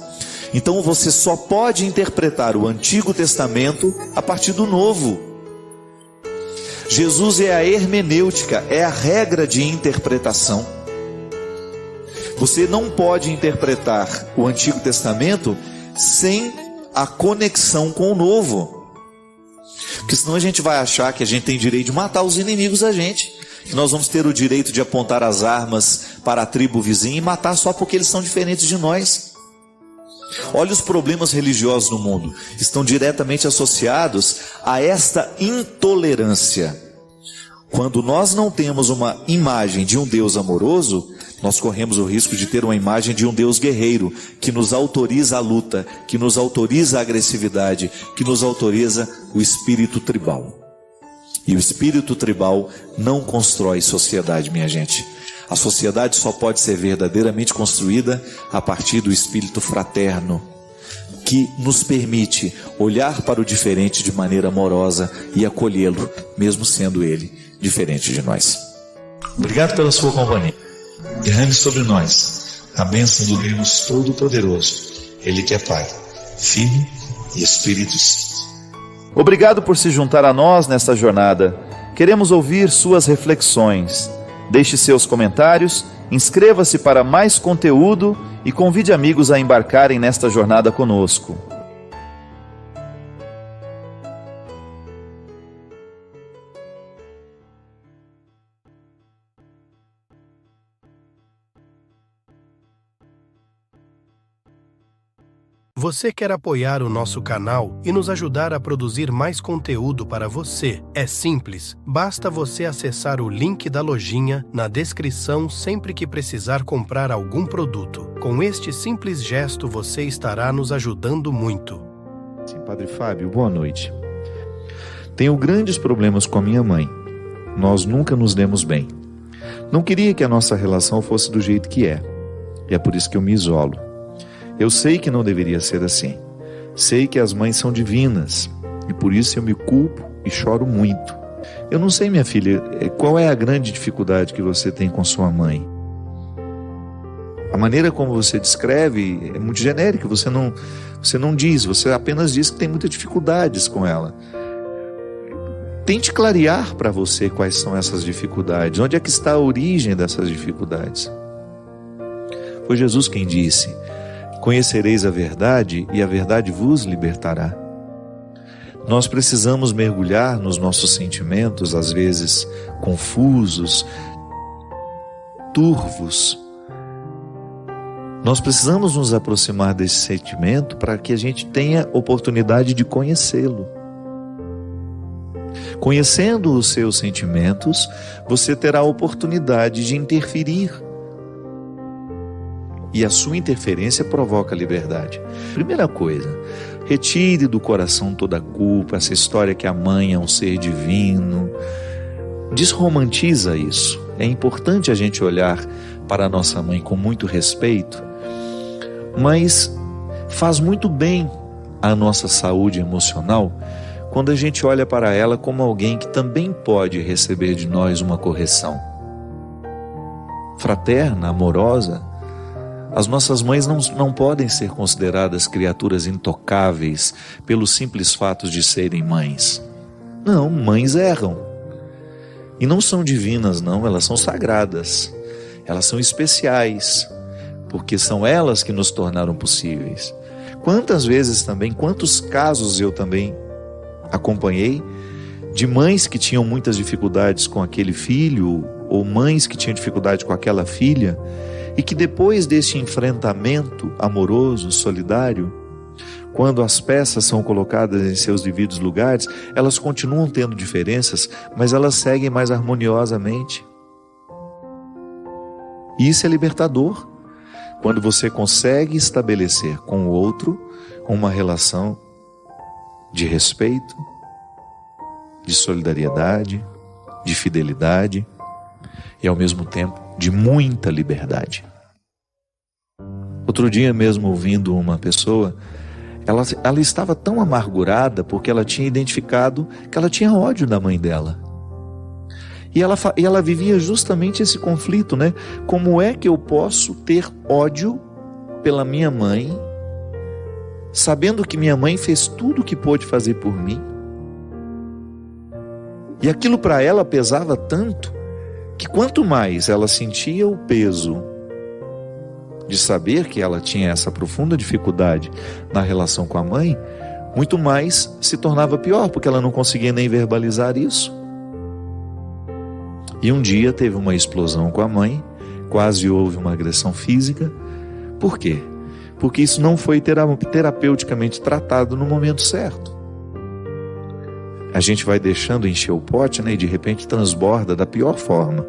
Então você só pode interpretar o Antigo Testamento a partir do Novo. Jesus é a hermenêutica, é a regra de interpretação. Você não pode interpretar o Antigo Testamento sem a conexão com o Novo. Porque senão a gente vai achar que a gente tem direito de matar os inimigos da gente. Que nós vamos ter o direito de apontar as armas para a tribo vizinha e matar só porque eles são diferentes de nós. Olha os problemas religiosos no mundo, estão diretamente associados a esta intolerância. Quando nós não temos uma imagem de um Deus amoroso, nós corremos o risco de ter uma imagem de um Deus guerreiro, que nos autoriza a luta, que nos autoriza a agressividade, que nos autoriza o espírito tribal. E o espírito tribal não constrói sociedade, minha gente. A sociedade só pode ser verdadeiramente construída a partir do espírito fraterno, que nos permite olhar para o diferente de maneira amorosa e acolhê-lo, mesmo sendo ele diferente de nós. Obrigado pela sua companhia. Derrame sobre nós a bênção do Deus Todo-Poderoso, Ele que é Pai, Filho e Espírito Santo. Obrigado por se juntar a nós nesta jornada. Queremos ouvir suas reflexões. Deixe seus comentários, inscreva-se para mais conteúdo e convide amigos a embarcarem nesta jornada conosco. Você quer apoiar o nosso canal e nos ajudar a produzir mais conteúdo para você? É simples, basta você acessar o link da lojinha na descrição sempre que precisar comprar algum produto. Com este simples gesto você estará nos ajudando muito. Sim, Padre Fábio, boa noite. Tenho grandes problemas com a minha mãe. Nós nunca nos demos bem. Não queria que a nossa relação fosse do jeito que é. E é por isso que eu me isolo. Eu sei que não deveria ser assim. Sei que as mães são divinas e por isso eu me culpo e choro muito. Eu não sei, minha filha, qual é a grande dificuldade que você tem com sua mãe? A maneira como você descreve é muito genérica, você não diz, você apenas diz que tem muitas dificuldades com ela. Tente clarear para você quais são essas dificuldades, onde é que está a origem dessas dificuldades. Foi Jesus quem disse: conhecereis a verdade e a verdade vos libertará. Nós precisamos mergulhar nos nossos sentimentos, às vezes confusos, turvos. Nós precisamos nos aproximar desse sentimento para que a gente tenha oportunidade de conhecê-lo. Conhecendo os seus sentimentos, você terá a oportunidade de interferir. E a sua interferência provoca liberdade. Primeira coisa, retire do coração toda a culpa, essa história que a mãe é um ser divino. Desromantiza isso. É importante a gente olhar para a nossa mãe com muito respeito, mas faz muito bem à nossa saúde emocional quando a gente olha para ela como alguém que também pode receber de nós uma correção. Fraterna, amorosa. As nossas mães não podem ser consideradas criaturas intocáveis pelo simples fato de serem mães. Não, mães erram. E não são divinas, não, elas são sagradas. Elas são especiais, porque são elas que nos tornaram possíveis. Quantas vezes também, quantos casos eu também acompanhei de mães que tinham muitas dificuldades com aquele filho, ou mães que tinham dificuldade com aquela filha, e que depois desse enfrentamento amoroso, solidário, quando as peças são colocadas em seus devidos lugares, elas continuam tendo diferenças, mas elas seguem mais harmoniosamente. E isso é libertador, quando você consegue estabelecer com o outro uma relação de respeito, de solidariedade, de fidelidade e ao mesmo tempo de muita liberdade. Outro dia mesmo, ouvindo uma pessoa, ela estava tão amargurada porque ela tinha identificado que ela tinha ódio da mãe dela. E ela vivia justamente esse conflito, né? Como é que eu posso ter ódio pela minha mãe, sabendo que minha mãe fez tudo o que pôde fazer por mim? E aquilo para ela pesava tanto, que quanto mais ela sentia o peso de saber que ela tinha essa profunda dificuldade na relação com a mãe, muito mais se tornava pior, porque ela não conseguia nem verbalizar isso. E um dia teve uma explosão com a mãe, quase houve uma agressão física. Por quê? porque isso não foi terapeuticamente tratado no momento certo. A gente vai deixando encher o pote, né, e de repente transborda da pior forma.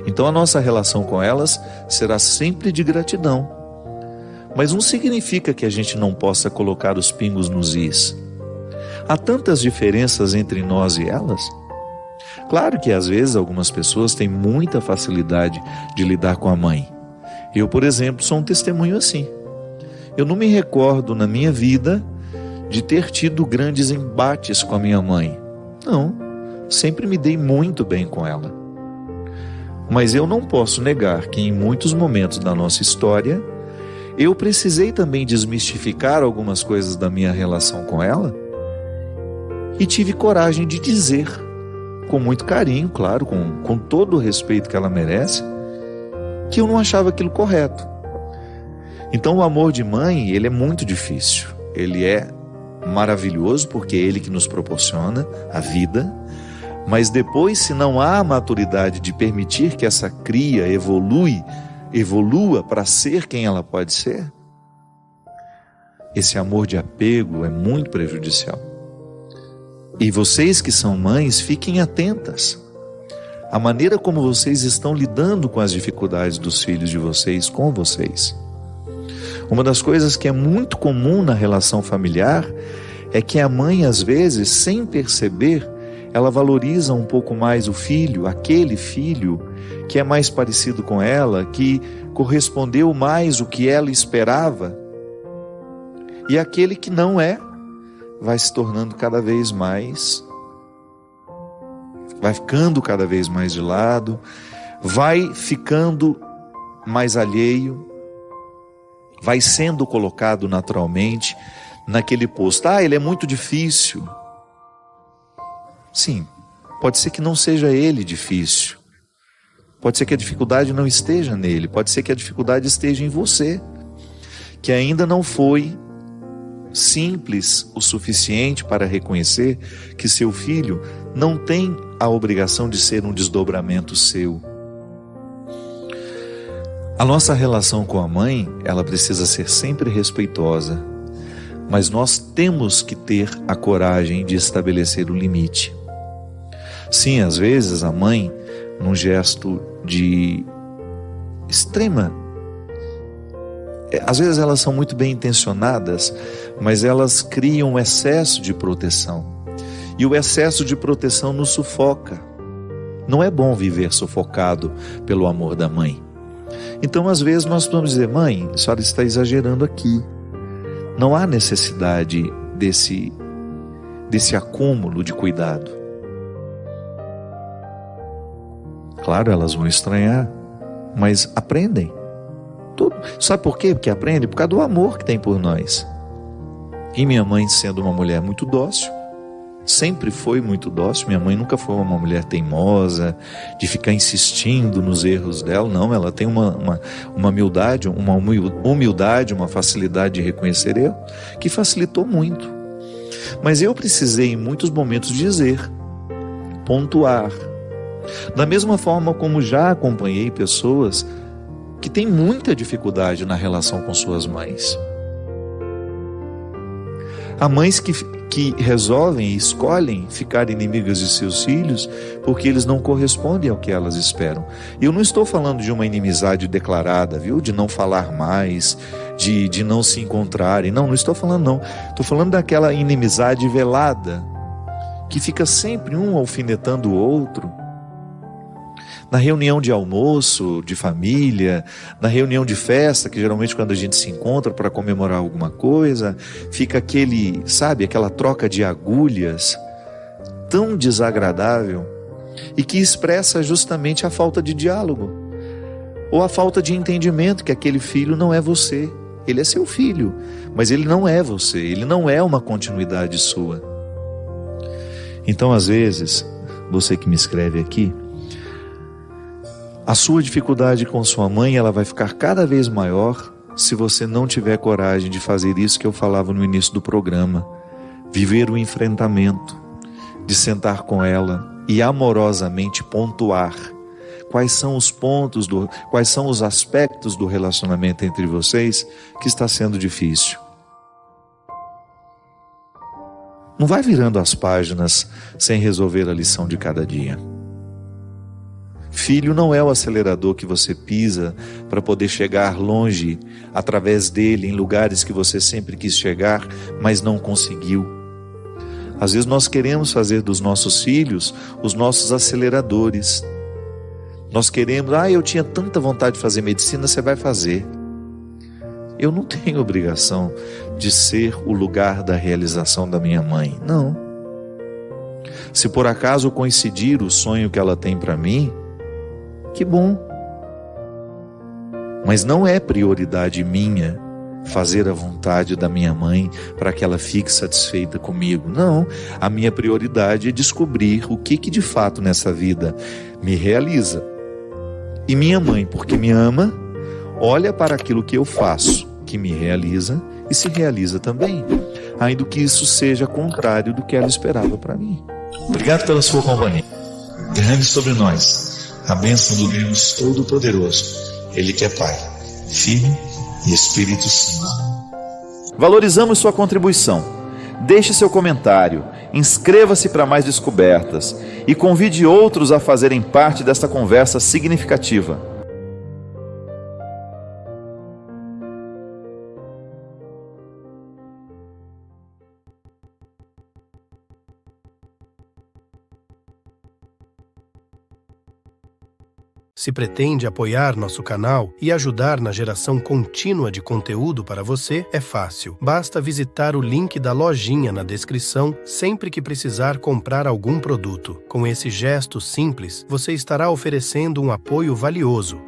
Então a nossa relação com elas será sempre de gratidão. Mas não significa que a gente não possa colocar os pingos nos is. Há tantas diferenças entre nós e elas. Claro que às vezes algumas pessoas têm muita facilidade de lidar com a mãe. Eu, por exemplo, sou um testemunho assim. Eu não me recordo na minha vida de ter tido grandes embates com a minha mãe. Não, sempre me dei muito bem com ela. Mas eu não posso negar que em muitos momentos da nossa história, eu precisei também desmistificar algumas coisas da minha relação com ela e tive coragem de dizer, com muito carinho, claro, com todo o respeito que ela merece, que eu não achava aquilo correto. Então o amor de mãe, ele é muito difícil. Ele é maravilhoso porque é ele que nos proporciona a vida, mas depois, se não há a maturidade de permitir que essa cria evolua para ser quem ela pode ser, esse amor de apego é muito prejudicial. E vocês que são mães, fiquem atentas. A maneira como vocês estão lidando com as dificuldades dos filhos de vocês com vocês. Uma das coisas que é muito comum na relação familiar é que a mãe, às vezes, sem perceber, ela valoriza um pouco mais o filho, aquele filho que é mais parecido com ela, que correspondeu mais o que ela esperava, e aquele que não é, vai se tornando cada vez mais, vai ficando cada vez mais de lado, vai ficando mais alheio, vai sendo colocado naturalmente naquele posto. Ele é muito difícil. Sim, pode ser que não seja ele difícil. Pode ser que a dificuldade não esteja nele. Pode ser que a dificuldade esteja em você, que ainda não foi simples o suficiente para reconhecer que seu filho não tem a obrigação de ser um desdobramento seu. A nossa relação com a mãe, ela precisa ser sempre respeitosa, mas nós temos que ter a coragem de estabelecer o limite. Sim, às vezes a mãe, num gesto de extrema, às vezes elas são muito bem intencionadas, mas elas criam um excesso de proteção. E o excesso de proteção nos sufoca. Não é bom viver sufocado pelo amor da mãe. Então, às vezes, nós podemos dizer: mãe, a senhora está exagerando aqui. Não há necessidade desse acúmulo de cuidado. Claro, elas vão estranhar, mas aprendem. Tudo. Sabe por quê? Porque aprendem por causa do amor que tem por nós. E minha mãe, sendo uma mulher muito dócil, sempre foi muito dócil. Minha mãe nunca foi uma mulher teimosa, de ficar insistindo nos erros dela. Não, ela tem uma humildade, uma facilidade de reconhecer erro, que facilitou muito. Mas eu precisei em muitos momentos dizer, pontuar. Da mesma forma como já acompanhei pessoas que têm muita dificuldade na relação com suas mães. Há mães que resolvem e escolhem ficar inimigas de seus filhos porque eles não correspondem ao que elas esperam. E eu não estou falando de uma inimizade declarada, viu? De não falar mais, de não se encontrarem. Não estou falando não. Estou falando daquela inimizade velada, que fica sempre um alfinetando o outro. Na reunião de almoço, de família, na reunião de festa, que geralmente quando a gente se encontra para comemorar alguma coisa, fica aquela troca de agulhas tão desagradável e que expressa justamente a falta de diálogo ou a falta de entendimento que aquele filho não é você. Ele é seu filho, mas ele não é você, ele não é uma continuidade sua. Então, às vezes, você que me escreve aqui, a sua dificuldade com sua mãe, ela vai ficar cada vez maior se você não tiver coragem de fazer isso que eu falava no início do programa. Viver o enfrentamento, de sentar com ela e amorosamente pontuar quais são os pontos, quais são os aspectos do relacionamento entre vocês que está sendo difícil. Não vai virando as páginas sem resolver a lição de cada dia. Filho não é o acelerador que você pisa para poder chegar longe através dele em lugares que você sempre quis chegar, mas não conseguiu. Às vezes nós queremos fazer dos nossos filhos os nossos aceleradores. Nós queremos, eu tinha tanta vontade de fazer medicina, você vai fazer. Eu não tenho obrigação de ser o lugar da realização da minha mãe, não. Se por acaso coincidir o sonho que ela tem para mim, que bom. Mas não é prioridade minha fazer a vontade da minha mãe para que ela fique satisfeita comigo. Não, a minha prioridade é descobrir o que de fato nessa vida me realiza. E minha mãe, porque me ama, olha para aquilo que eu faço, que me realiza e se realiza também, ainda que isso seja contrário do que ela esperava para mim. Obrigado pela sua companhia. Derrame sobre nós a bênção do Deus Todo-Poderoso, Ele que é Pai, Filho e Espírito Santo. Valorizamos sua contribuição. Deixe seu comentário, inscreva-se para mais descobertas e convide outros a fazerem parte desta conversa significativa. Se pretende apoiar nosso canal e ajudar na geração contínua de conteúdo para você, é fácil. Basta visitar o link da lojinha na descrição sempre que precisar comprar algum produto. Com esse gesto simples, você estará oferecendo um apoio valioso.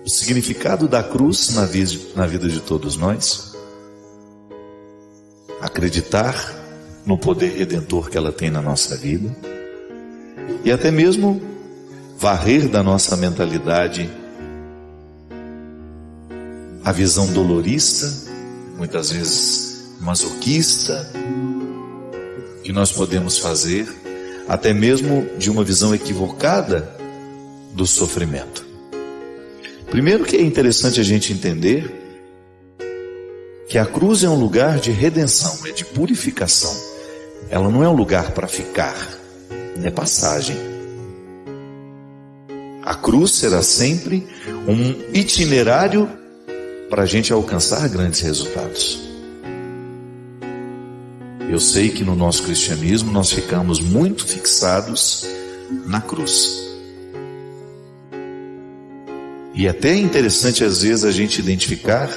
O significado da cruz na vida de todos nós, acreditar no poder redentor que ela tem na nossa vida e até mesmo varrer da nossa mentalidade a visão dolorista, muitas vezes masoquista, que nós podemos fazer, até mesmo de uma visão equivocada do sofrimento. Primeiro que é interessante a gente entender que a cruz é um lugar de redenção, é de purificação. Ela não é um lugar para ficar, é passagem. A cruz será sempre um itinerário para a gente alcançar grandes resultados. Eu sei que no nosso cristianismo nós ficamos muito fixados na cruz. E até é interessante às vezes a gente identificar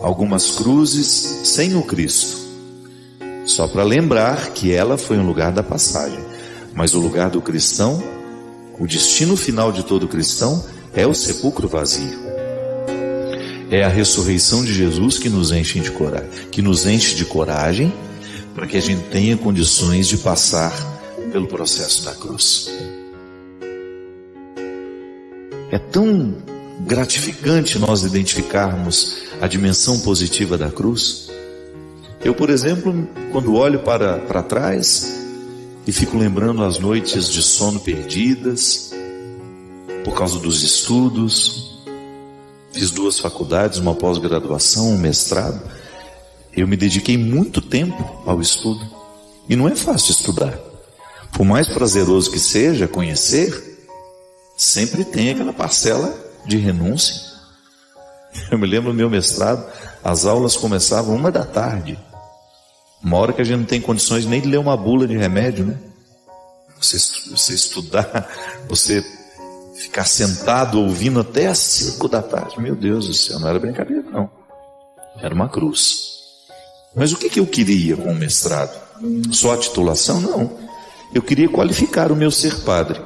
algumas cruzes sem o Cristo, só para lembrar que ela foi um lugar da passagem, mas o lugar do cristão, o destino final de todo cristão é o sepulcro vazio. É a ressurreição de Jesus que nos enche de coragem, para que a gente tenha condições de passar pelo processo da cruz. É tão gratificante nós identificarmos a dimensão positiva da cruz. Eu, por exemplo, quando olho para trás e fico lembrando as noites de sono perdidas por causa dos estudos, fiz 2 faculdades, uma pós-graduação, um mestrado. Eu me dediquei muito tempo ao estudo e não é fácil estudar. Por mais prazeroso que seja conhecer, sempre tem aquela parcela de renúncia. Eu me lembro do meu mestrado, as aulas começavam 13h. Uma hora que a gente não tem condições nem de ler uma bula de remédio, né? Você estudar, você ficar sentado ouvindo até às 5h. Meu Deus do céu, não era brincadeira não. Era uma cruz. Mas o que eu queria com o mestrado? Só a titulação? Não. Eu queria qualificar o meu ser padre.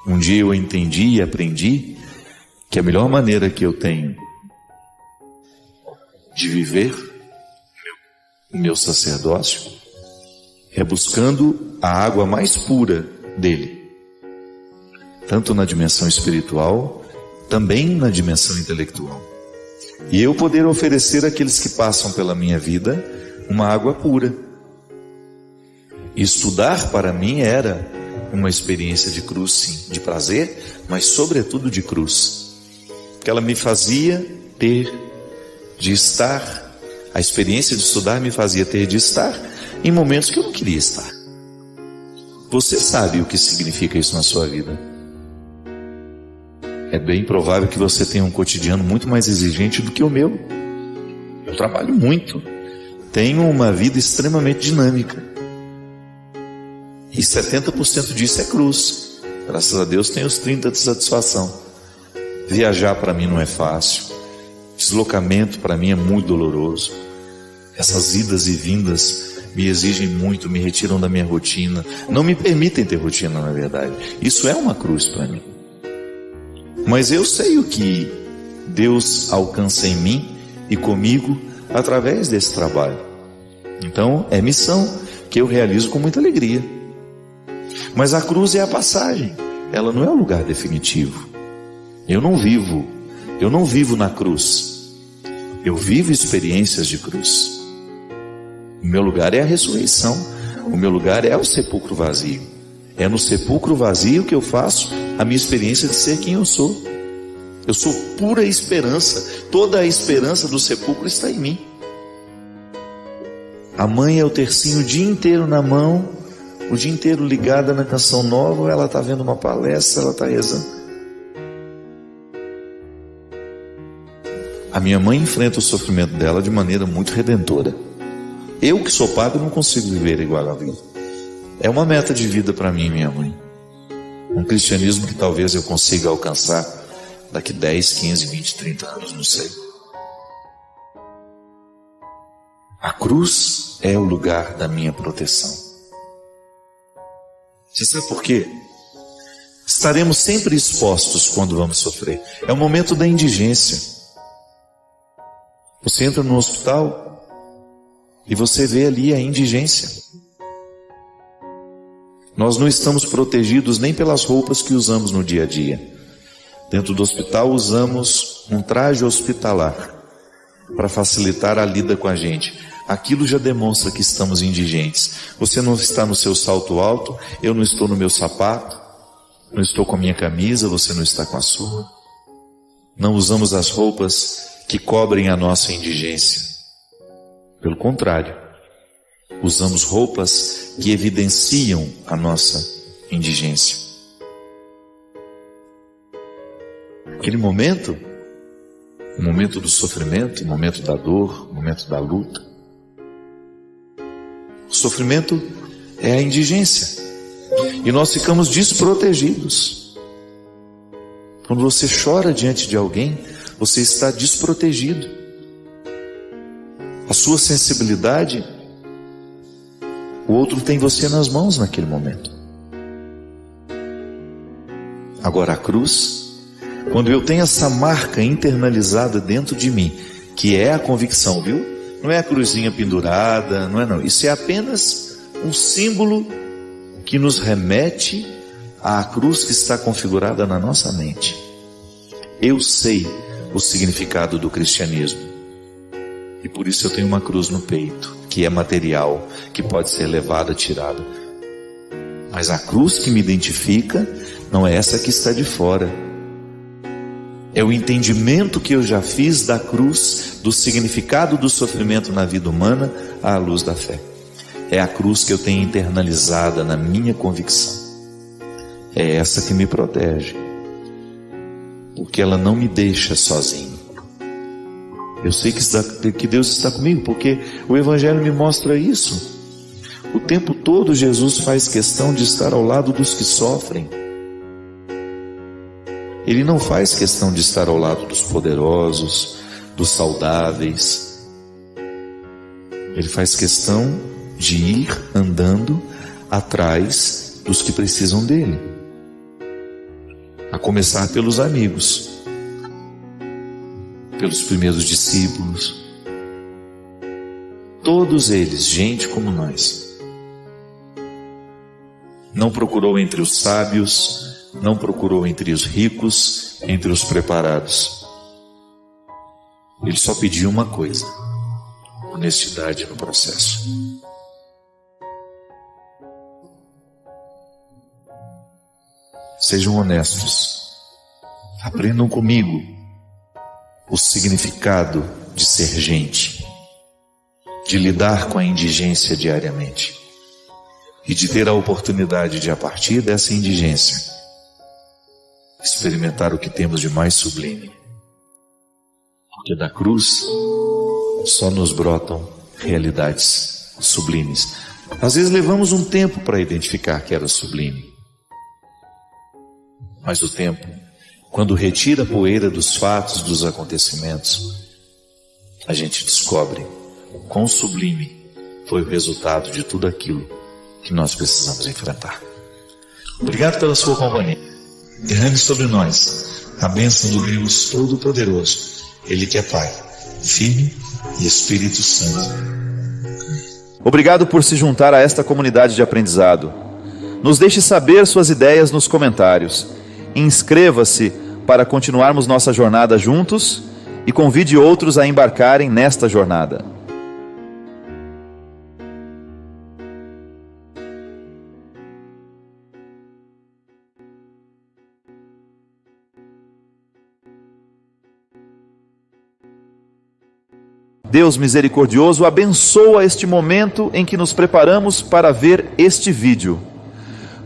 Um dia eu entendi e aprendi que a melhor maneira que eu tenho de viver o meu sacerdócio é buscando a água mais pura dele, tanto na dimensão espiritual, também na dimensão intelectual. E eu poder oferecer àqueles que passam pela minha vida uma água pura. Estudar para mim era uma experiência de cruz, sim, de prazer, mas sobretudo de cruz. Que ela me fazia ter de estar, a experiência de estudar me fazia ter de estar em momentos que eu não queria estar. Você sabe o que significa isso na sua vida. É bem provável que você tenha um cotidiano muito mais exigente do que o meu. Eu trabalho muito, tenho uma vida extremamente dinâmica. E 70% disso é cruz. Graças a Deus tenho os 30% de satisfação. Viajar para mim não é fácil. Deslocamento para mim é muito doloroso. Essas idas e vindas me exigem muito, me retiram da minha rotina. Não me permitem ter rotina, na verdade. Isso é uma cruz para mim. Mas eu sei o que Deus alcança em mim e comigo através desse trabalho. Então é missão que eu realizo com muita alegria. Mas a cruz é a passagem, ela não é o lugar definitivo. Eu não vivo na cruz. Eu vivo experiências de cruz. O meu lugar é a ressurreição. O meu lugar é o sepulcro vazio. É no sepulcro vazio que eu faço a minha experiência de ser quem eu sou. Eu sou pura esperança. Toda a esperança do sepulcro está em mim. A mãe é o tercinho o dia inteiro na mão, o dia inteiro ligada na canção nova, ela está vendo uma palestra, ela está rezando. A minha mãe enfrenta o sofrimento dela de maneira muito redentora. Eu que sou padre não consigo viver igual a vida. É uma meta de vida para mim, minha mãe. Um cristianismo que talvez eu consiga alcançar daqui 10, 15, 20, 30 anos, não sei. A cruz é o lugar da minha proteção. Você sabe por quê? Estaremos sempre expostos quando vamos sofrer. É o momento da indigência. Você entra no hospital e você vê ali a indigência. Nós não estamos protegidos nem pelas roupas que usamos no dia a dia. Dentro do hospital usamos um traje hospitalar para facilitar a lida com a gente. Aquilo já demonstra que estamos indigentes. Você não está no seu salto alto, eu não estou no meu sapato, não estou com a minha camisa, você não está com a sua. Não usamos as roupas que cobrem a nossa indigência. Pelo contrário, usamos roupas que evidenciam a nossa indigência. Aquele momento, o momento do sofrimento, o momento da dor, o momento da luta. O sofrimento é a indigência. E nós ficamos desprotegidos. Quando você chora diante de alguém, você está desprotegido. A sua sensibilidade, o outro tem você nas mãos naquele momento. Agora a cruz, quando eu tenho essa marca internalizada dentro de mim, que é a convicção, viu? Não é a cruzinha pendurada, não. Isso é apenas um símbolo que nos remete à cruz que está configurada na nossa mente. Eu sei o significado do cristianismo. E por isso eu tenho uma cruz no peito, que é material, que pode ser levada, tirada. Mas a cruz que me identifica não é essa que está de fora. É o entendimento que eu já fiz da cruz, do significado do sofrimento na vida humana, à luz da fé. É a cruz que eu tenho internalizada na minha convicção. É essa que me protege. Porque ela não me deixa sozinho. Eu sei que Deus está comigo, porque o Evangelho me mostra isso. O tempo todo Jesus faz questão de estar ao lado dos que sofrem. Ele não faz questão de estar ao lado dos poderosos, dos saudáveis. Ele faz questão de ir andando atrás dos que precisam dele. A começar pelos amigos, pelos primeiros discípulos, todos eles, gente como nós. Não procurou entre os sábios, não procurou entre os ricos, entre os preparados. Ele só pediu uma coisa: honestidade no processo. Sejam honestos. Aprendam comigo o significado de ser gente, de lidar com a indigência diariamente e de ter a oportunidade de, a partir dessa indigência, experimentar o que temos de mais sublime. Porque da cruz só nos brotam realidades sublimes. Às vezes levamos um tempo para identificar que era sublime. Mas o tempo, quando retira a poeira dos fatos, dos acontecimentos, a gente descobre o quão sublime foi o resultado de tudo aquilo que nós precisamos enfrentar. Obrigado pela sua companhia. Derrame sobre nós a bênção do Deus Todo-Poderoso, Ele que é Pai, Filho e Espírito Santo. Obrigado por se juntar a esta comunidade de aprendizado. Nos deixe saber suas ideias nos comentários. Inscreva-se para continuarmos nossa jornada juntos e convide outros a embarcarem nesta jornada. Deus misericordioso, abençoa este momento em que nos preparamos para ver este vídeo.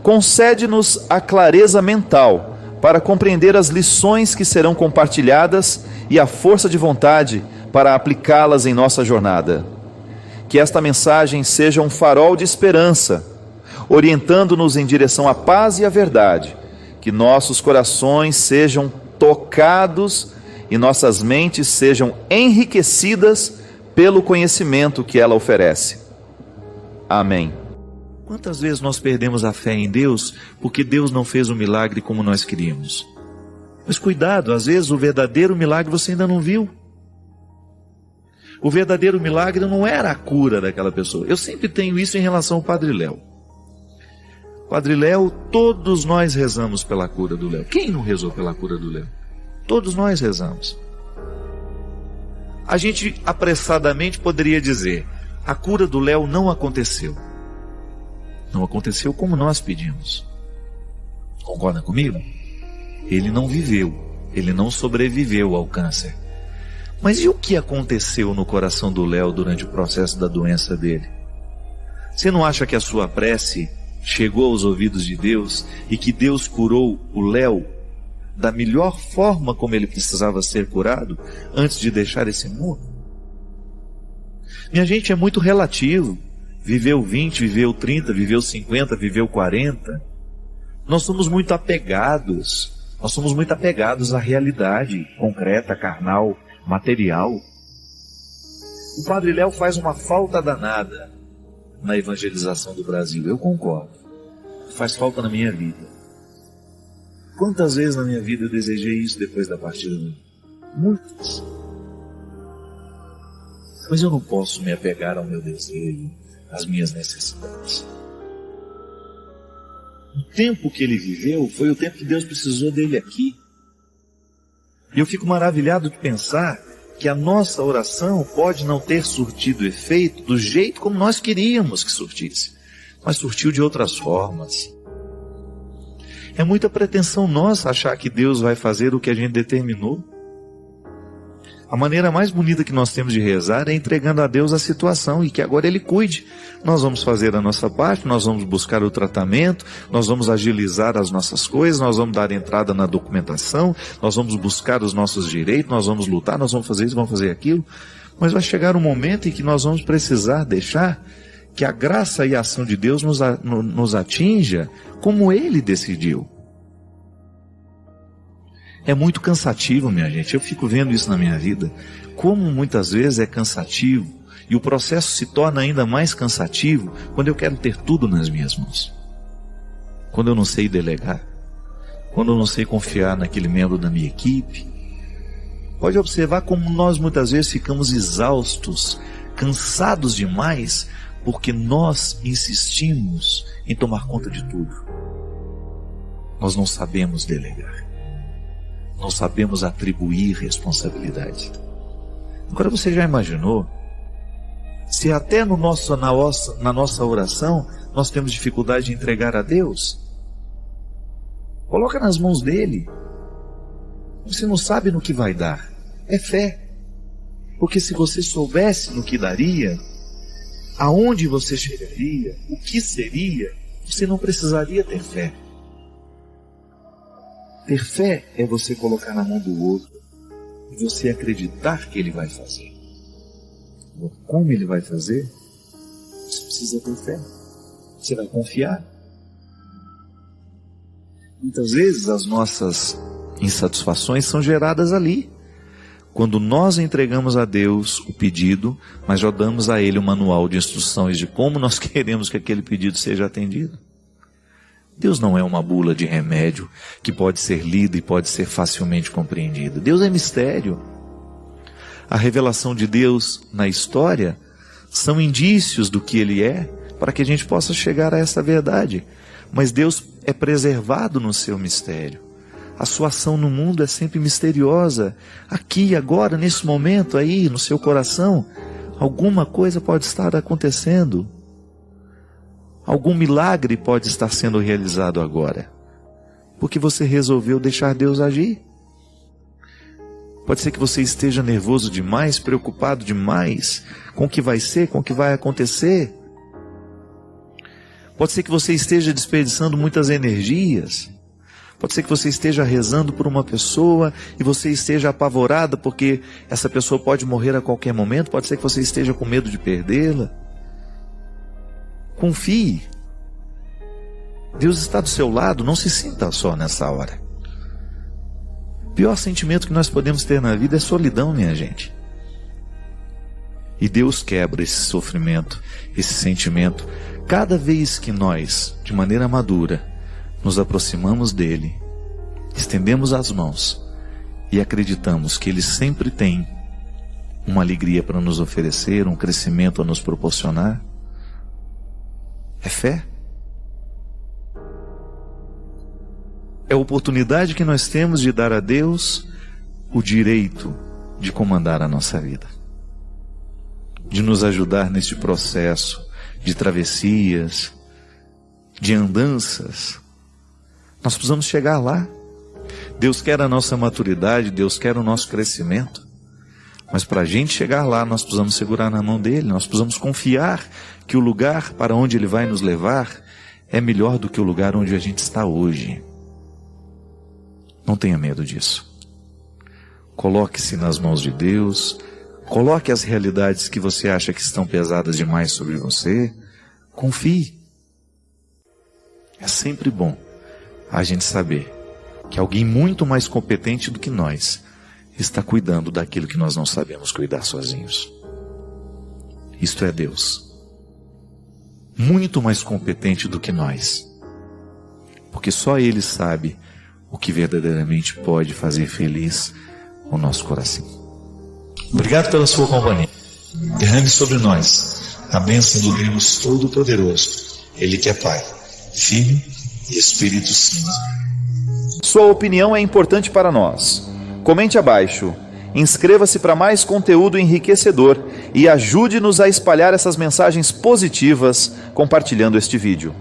Concede-nos a clareza mental para compreender as lições que serão compartilhadas e a força de vontade para aplicá-las em nossa jornada. Que esta mensagem seja um farol de esperança, orientando-nos em direção à paz e à verdade. Que nossos corações sejam tocados e nossas mentes sejam enriquecidas pelo conhecimento que ela oferece. Amém. Quantas vezes nós perdemos a fé em Deus porque Deus não fez o milagre como nós queríamos? Mas cuidado, às vezes o verdadeiro milagre você ainda não viu. O verdadeiro milagre não era a cura daquela pessoa. Eu sempre tenho isso em relação ao Padre Léo. Padre Léo, todos nós rezamos pela cura do Léo. Quem não rezou pela cura do Léo? Todos nós rezamos. A gente apressadamente poderia dizer: a cura do Léo não aconteceu. Não aconteceu como nós pedimos. Concorda comigo? Ele não viveu, ele não sobreviveu ao câncer. Mas e o que aconteceu no coração do Léo durante o processo da doença dele? Você não acha que a sua prece chegou aos ouvidos de Deus e que Deus curou o Léo da melhor forma como ele precisava ser curado antes de deixar esse mundo? Minha gente, é muito relativo. Viveu 20, viveu 30, viveu 50, viveu 40. Nós somos muito apegados. Nós somos muito apegados à realidade concreta, carnal, material. O Padre Léo faz uma falta danada na evangelização do Brasil. Eu concordo. Faz falta na minha vida. Quantas vezes na minha vida eu desejei isso depois da partida dele? Muitas. Mas eu não posso me apegar ao meu desejo, às minhas necessidades. O tempo que ele viveu foi o tempo que Deus precisou dele aqui. E eu fico maravilhado de pensar que a nossa oração pode não ter surtido efeito do jeito como nós queríamos que surtisse, mas surtiu de outras formas. É muita pretensão nossa achar que Deus vai fazer o que a gente determinou. A maneira mais bonita que nós temos de rezar é entregando a Deus a situação e que agora Ele cuide. Nós vamos fazer a nossa parte, nós vamos buscar o tratamento, nós vamos agilizar as nossas coisas, nós vamos dar entrada na documentação, nós vamos buscar os nossos direitos, nós vamos lutar, nós vamos fazer isso, vamos fazer aquilo. Mas vai chegar um momento em que nós vamos precisar deixar que a graça e a ação de Deus nos atinja como Ele decidiu. É muito cansativo, minha gente. Eu fico vendo isso na minha vida. Como muitas vezes é cansativo. E o processo se torna ainda mais cansativo quando eu quero ter tudo nas minhas mãos. Quando eu não sei delegar. Quando eu não sei confiar naquele membro da minha equipe. Pode observar como nós muitas vezes ficamos exaustos, cansados demais, porque nós insistimos em tomar conta de tudo. Nós não sabemos delegar. Não sabemos atribuir responsabilidade. Agora você já imaginou? Se até na nossa oração nós temos dificuldade de entregar a Deus? Coloca nas mãos dele. Você não sabe no que vai dar. É fé. Porque se você soubesse no que daria, aonde você chegaria, o que seria, você não precisaria ter fé. Ter fé é você colocar na mão do outro e você acreditar que ele vai fazer. Como ele vai fazer? Você precisa ter fé. Você vai confiar. Muitas vezes as nossas insatisfações são geradas ali. Quando nós entregamos a Deus o pedido, mas já damos a Ele o manual de instruções de como nós queremos que aquele pedido seja atendido. Deus não é uma bula de remédio que pode ser lida e pode ser facilmente compreendida. Deus é mistério. A revelação de Deus na história são indícios do que Ele é, para que a gente possa chegar a essa verdade. Mas Deus é preservado no seu mistério. A sua ação no mundo é sempre misteriosa. Aqui, agora, nesse momento aí, no seu coração, alguma coisa pode estar acontecendo. Algum milagre pode estar sendo realizado agora. Porque você resolveu deixar Deus agir. Pode ser que você esteja nervoso demais, preocupado demais com o que vai ser, com o que vai acontecer. Pode ser que você esteja desperdiçando muitas energias. Pode ser que você esteja rezando por uma pessoa e você esteja apavorada porque essa pessoa pode morrer a qualquer momento. Pode ser que você esteja com medo de perdê-la. Confie. Deus está do seu lado, não se sinta só nessa hora. O pior sentimento que nós podemos ter na vida é solidão, minha gente. E Deus quebra esse sofrimento, esse sentimento, cada vez que nós, de maneira madura, nos aproximamos dele, estendemos as mãos e acreditamos que ele sempre tem uma alegria para nos oferecer, um crescimento a nos proporcionar. É fé. É a oportunidade que nós temos de dar a Deus o direito de comandar a nossa vida, de nos ajudar neste processo de travessias, de andanças. Nós precisamos chegar lá. Deus quer a nossa maturidade, Deus quer o nosso crescimento. Mas para a gente chegar lá, nós precisamos segurar na mão dele, nós precisamos confiar que o lugar para onde ele vai nos levar é melhor do que o lugar onde a gente está hoje. Não tenha medo disso. Coloque-se nas mãos de Deus, coloque as realidades que você acha que estão pesadas demais sobre você, confie. É sempre bom a gente saber que alguém muito mais competente do que nós está cuidando daquilo que nós não sabemos cuidar sozinhos. Isto é Deus. Muito mais competente do que nós. Porque só Ele sabe o que verdadeiramente pode fazer feliz o nosso coração. Obrigado pela sua companhia. Derrame sobre nós a bênção do Deus Todo-Poderoso. Ele que é Pai, Filho e Espírito Santo. Sua opinião é importante para nós. Comente abaixo. Inscreva-se para mais conteúdo enriquecedor e ajude-nos a espalhar essas mensagens positivas compartilhando este vídeo.